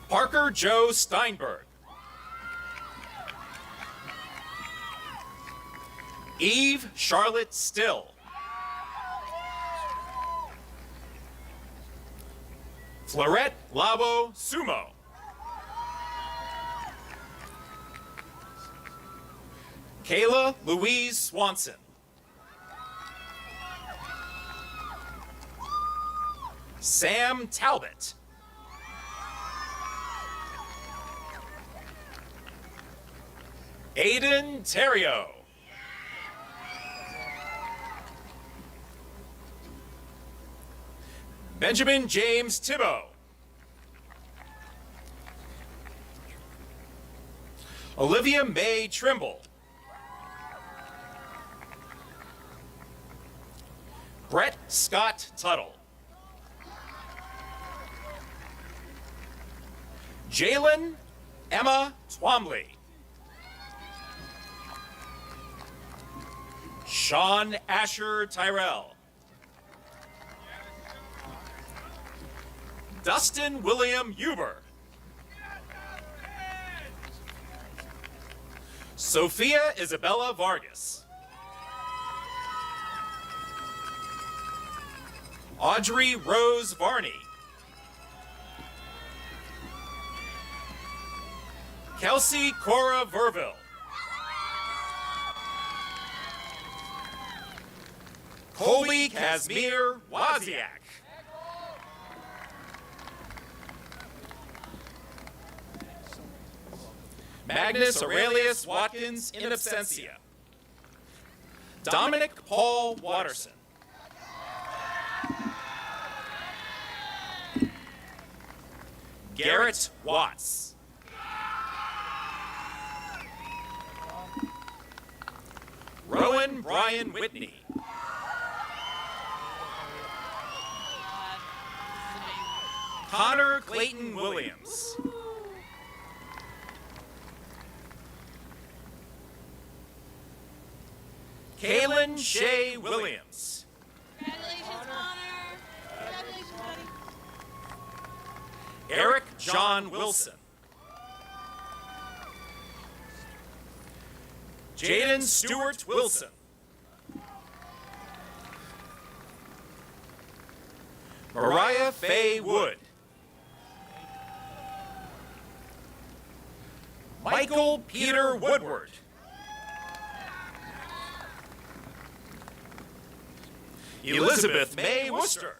Parker Joe Steinberg. Eve Charlotte Still. Florette Labo Sumo. Kayla Louise Swanson. Sam Talbot. Aiden Terrio. Benjamin James Thibault. Olivia Mae Trimble. Brett Scott Tuttle. Jalen Emma Twombly. Sean Asher Tyrell. Dustin William Huber. Sophia Isabella Vargas. Audrey Rose Varney. Kelsey Cora Verville. Colby Kazmir Wozniak. Magnus Aurelius Watkins in absentia. Dominic Paul Watterson. Garrett Watts. Rowan Brian Whitney. Connor Clayton Williams. Kaylin Shea Williams. Congratulations, Connor. Congratulations, buddy. Eric John Wilson. Jaden Stewart Wilson. Mariah Faye Wood. Michael Peter Woodward. Elizabeth May Worcester.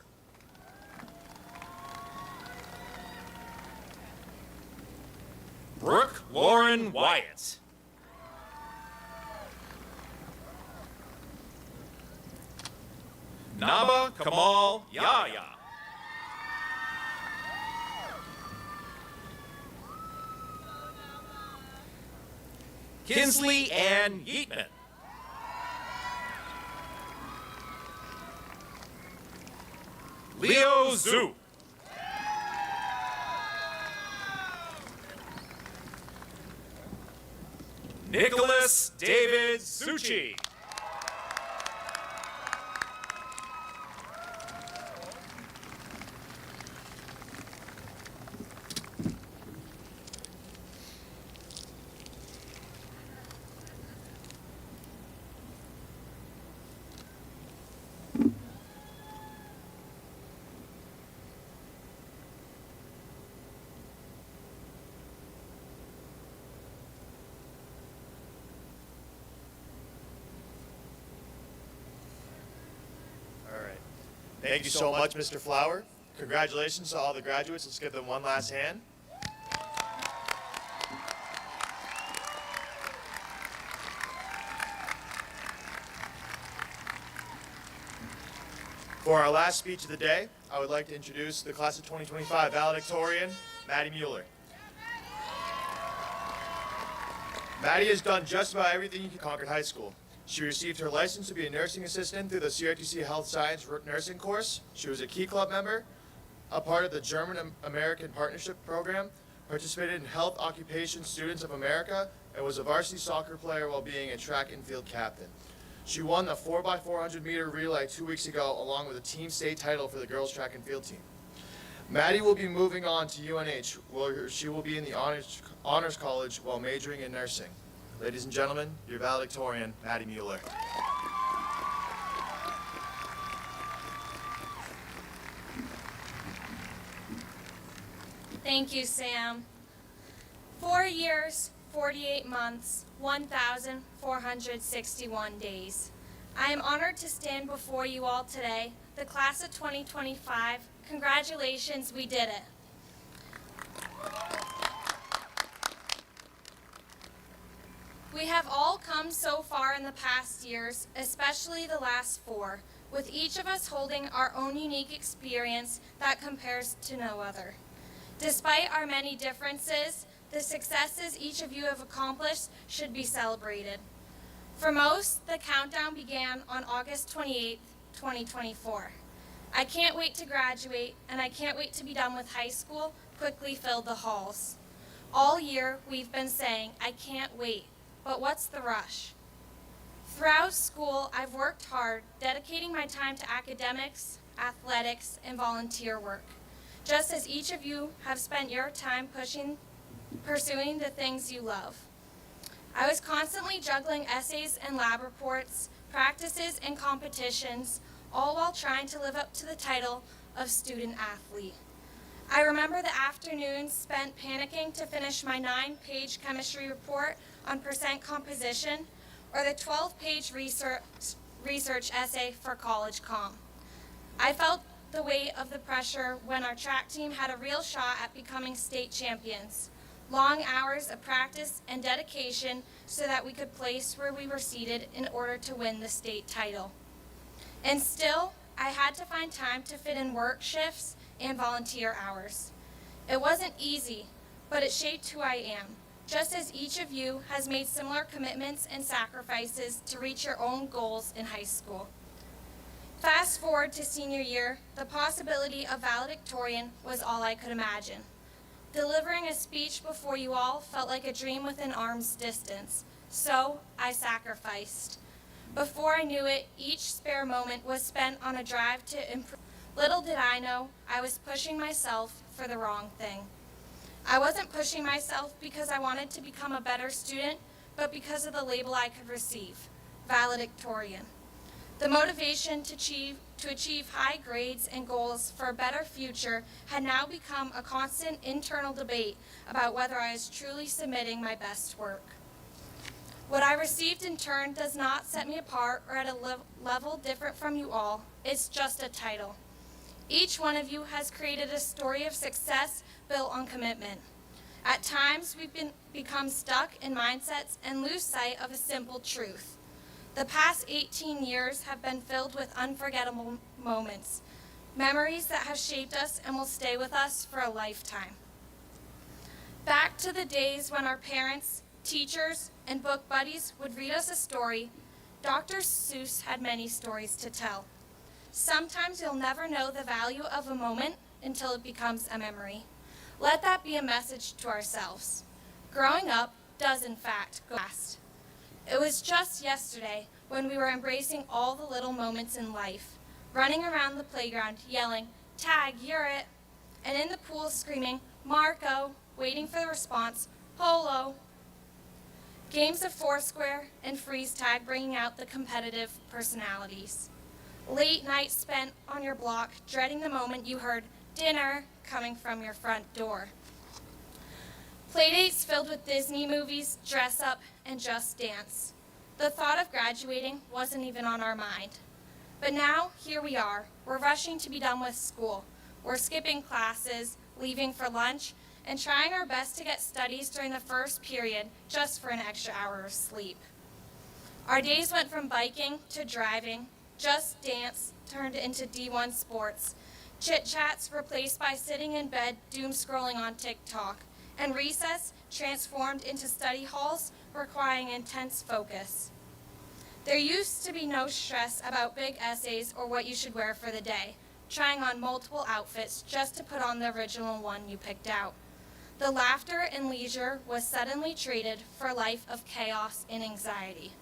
Brooke Lauren Wyatt. Naba Kamal Yahya. Kinsley Ann Yeatman. Leo Zhu. Nicholas David Suchi. Thank you so much, Mr. Flower. Congratulations to all the graduates. Let's give them one last hand. For our last speech of the day, I would like to introduce the class of 2025 valedictorian, Maddie Mueller. Maddie has done just about everything at Concord High School. She received her license to be a nursing assistant through the CRTC Health Science Nursing course. She was a Key Club member, a part of the German-American Partnership Program, participated in Health Occupation Students of America, and was a varsity soccer player while being a track and field captain. She won the 4x400 meter relay 2 weeks ago, along with a team state title for the girls track and field team. Maddie will be moving on to UNH, where she will be in the Honors College while majoring in nursing. Ladies and gentlemen, your valedictorian, Maddie Mueller. Thank you, Sam. 4 years, 48 months, 1,461 days. I am honored to stand before you all today, the class of 2025. Congratulations, we did it. We have all come so far in the past years, especially the last 4, with each of us holding our own unique experience that compares to no other. Despite our many differences, the successes each of you have accomplished should be celebrated. For most, the countdown began on August 28th, 2024. I can't wait to graduate, and I can't wait to be done with high school quickly filled the halls. All year, we've been saying, I can't wait. But what's the rush? Throughout school, I've worked hard, dedicating my time to academics, athletics, and volunteer work, just as each of you have spent your time pursuing the things you love. I was constantly juggling essays and lab reports, practices and competitions, all while trying to live up to the title of student athlete. I remember the afternoons spent panicking to finish my 9-page chemistry report on percent composition, or the 12-page research essay for college comm. I felt the weight of the pressure when our track team had a real shot at becoming state champions. Long hours of practice and dedication so that we could place where we were seated in order to win the state title. And still, I had to find time to fit in work shifts and volunteer hours. It wasn't easy, but it shaped who I am, just as each of you has made similar commitments and sacrifices to reach your own goals in high school. Fast forward to senior year, the possibility of valedictorian was all I could imagine. Delivering a speech before you all felt like a dream within arm's distance, so I sacrificed. Before I knew it, each spare moment was spent on a drive to improve. Little did I know, I was pushing myself for the wrong thing. I wasn't pushing myself because I wanted to become a better student, but because of the label I could receive, valedictorian. The motivation to achieve high grades and goals for a better future had now become a constant internal debate about whether I was truly submitting my best work. What I received in turn does not set me apart or at a level different from you all. It's just a title. Each one of you has created a story of success built on commitment. At times, we've become stuck in mindsets and lose sight of a simple truth. The past 18 years have been filled with unforgettable moments, memories that have shaped us and will stay with us for a lifetime. Back to the days when our parents, teachers, and book buddies would read us a story, Dr. Seuss had many stories to tell. sometimes you'll never know the value of a moment until it becomes a memory. Let that be a message to ourselves. Growing up does in fact go fast. It was just yesterday when we were embracing all the little moments in life, running around the playground yelling, "Tag, you're it," and in the pool screaming, "Marco," waiting for the response, "Polo." Games of Foursquare and Freeze Tag bringing out the competitive personalities. Late nights spent on your block, dreading the moment you heard dinner coming from your front door. Playdates filled with Disney movies, dress up, and just dance. The thought of graduating wasn't even on our mind. But now, here we are. We're rushing to be done with school. We're skipping classes, leaving for lunch, and trying our best to get studies during the first period just for an extra hour of sleep. Our days went from biking to driving, just dance turned into D1 sports, chit-chats replaced by sitting in bed doom scrolling on TikTok, and recess transformed into study halls requiring intense focus. There used to be no stress about big essays or what you should wear for the day, trying on multiple outfits just to put on the original one you picked out. The laughter and leisure was suddenly traded for a life of chaos and anxiety.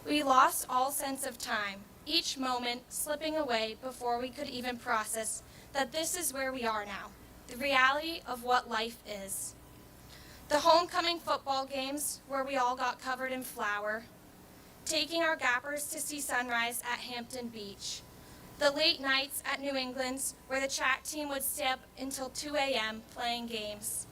We lost all sense of time, each moment slipping away before we could even process that this is where we are now, the reality of what life is. The homecoming football games where we all got covered in flour, taking our gappers to see sunrise at Hampton Beach, the late nights at New England's where the track team would stay up until 2 a.m. playing games,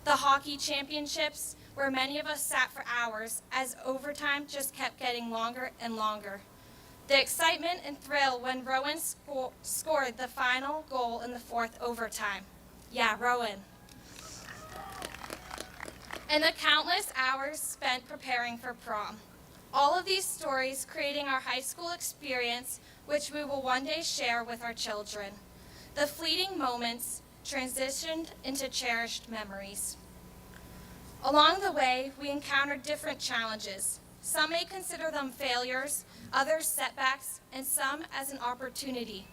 the hockey championships where many of us sat for hours as overtime just kept getting longer and longer, the excitement and thrill when Rowan scored the final goal in the fourth overtime. Yeah, Rowan. And the countless hours spent preparing for prom. All of these stories creating our high school experience, which we will one day share with our children. The fleeting moments transitioned into cherished memories. Along the way, we encountered different challenges. Some may consider them failures, others setbacks, and some as an opportunity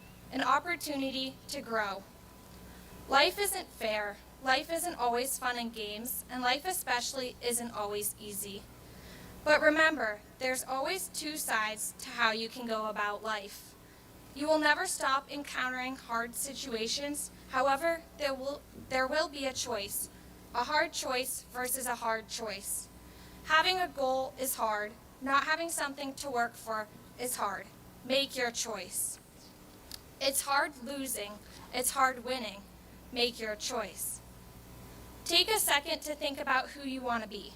to grow. Life isn't fair. Life isn't always fun and games, and life especially isn't always easy. But remember, there's always two sides to how you can go about life. You will never stop encountering hard situations. However, there will be a choice, a hard choice versus a hard choice. Having a goal is hard. Not having something to work for is hard. Make your choice. It's hard losing. It's hard winning. Make your choice. Take a second to think about who you want to be.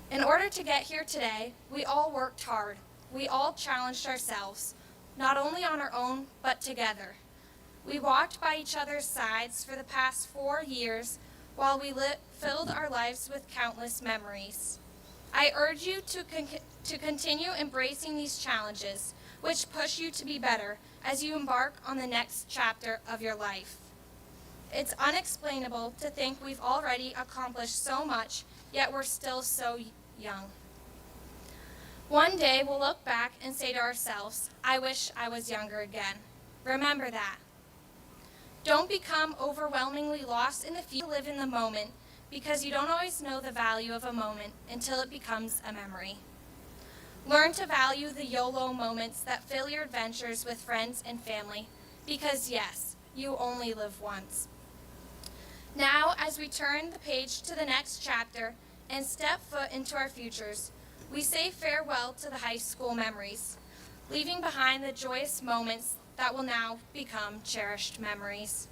In order to get here today, we all worked hard. We all challenged ourselves, not only on our own, but together. We walked by each other's sides for the past 4 years while we filled our lives with countless memories. I urge you to continue embracing these challenges, which push you to be better as you embark on the next chapter of your life. It's unexplainable to think we've already accomplished so much, yet we're still so young. One day we'll look back and say to ourselves, I wish I was younger again. Remember that. Don't become overwhelmingly lost in the future. Live in the moment, because you don't always know the value of a moment until it becomes a memory. Learn to value the YOLO moments that fill your adventures with friends and family, because yes, you only live once. Now, as we turn the page to the next chapter and step foot into our futures, we say farewell to the high school memories, leaving behind the joyous moments that will now become cherished memories.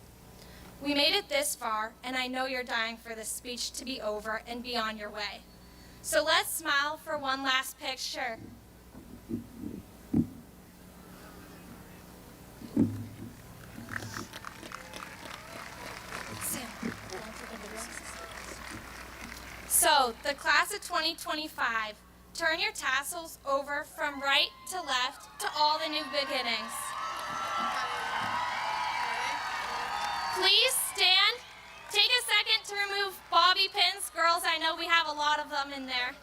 We made it this far, and I know you're dying for this speech to be over and be on your way. So let's smile for one last picture. So, the class of 2025, turn your tassels over from right to left to all the new beginnings. Please stand. Take a second to remove bobby pins. Girls, I know we have a lot of them in there.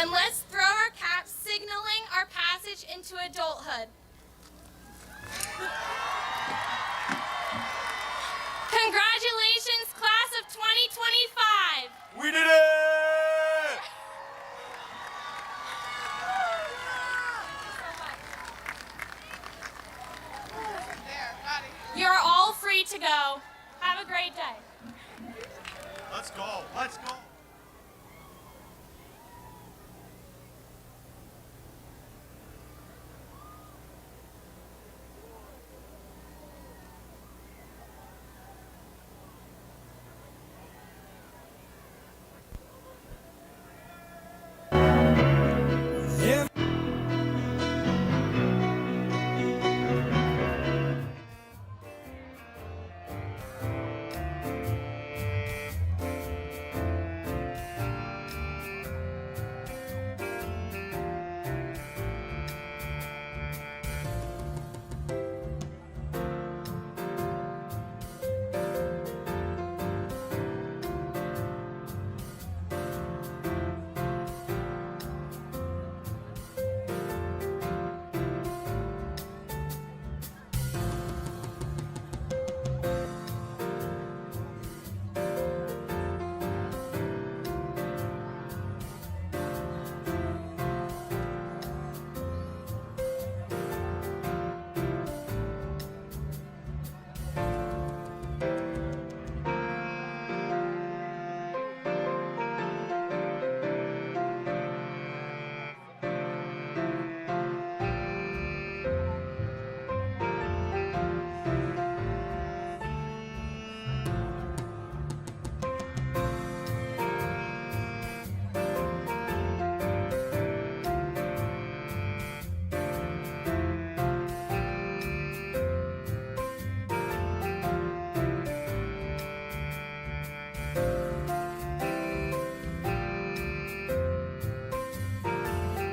And let's throw our caps, signaling our passage into adulthood. Congratulations, class of 2025! We did it! You're all free to go. Have a great day. Let's go. Let's go.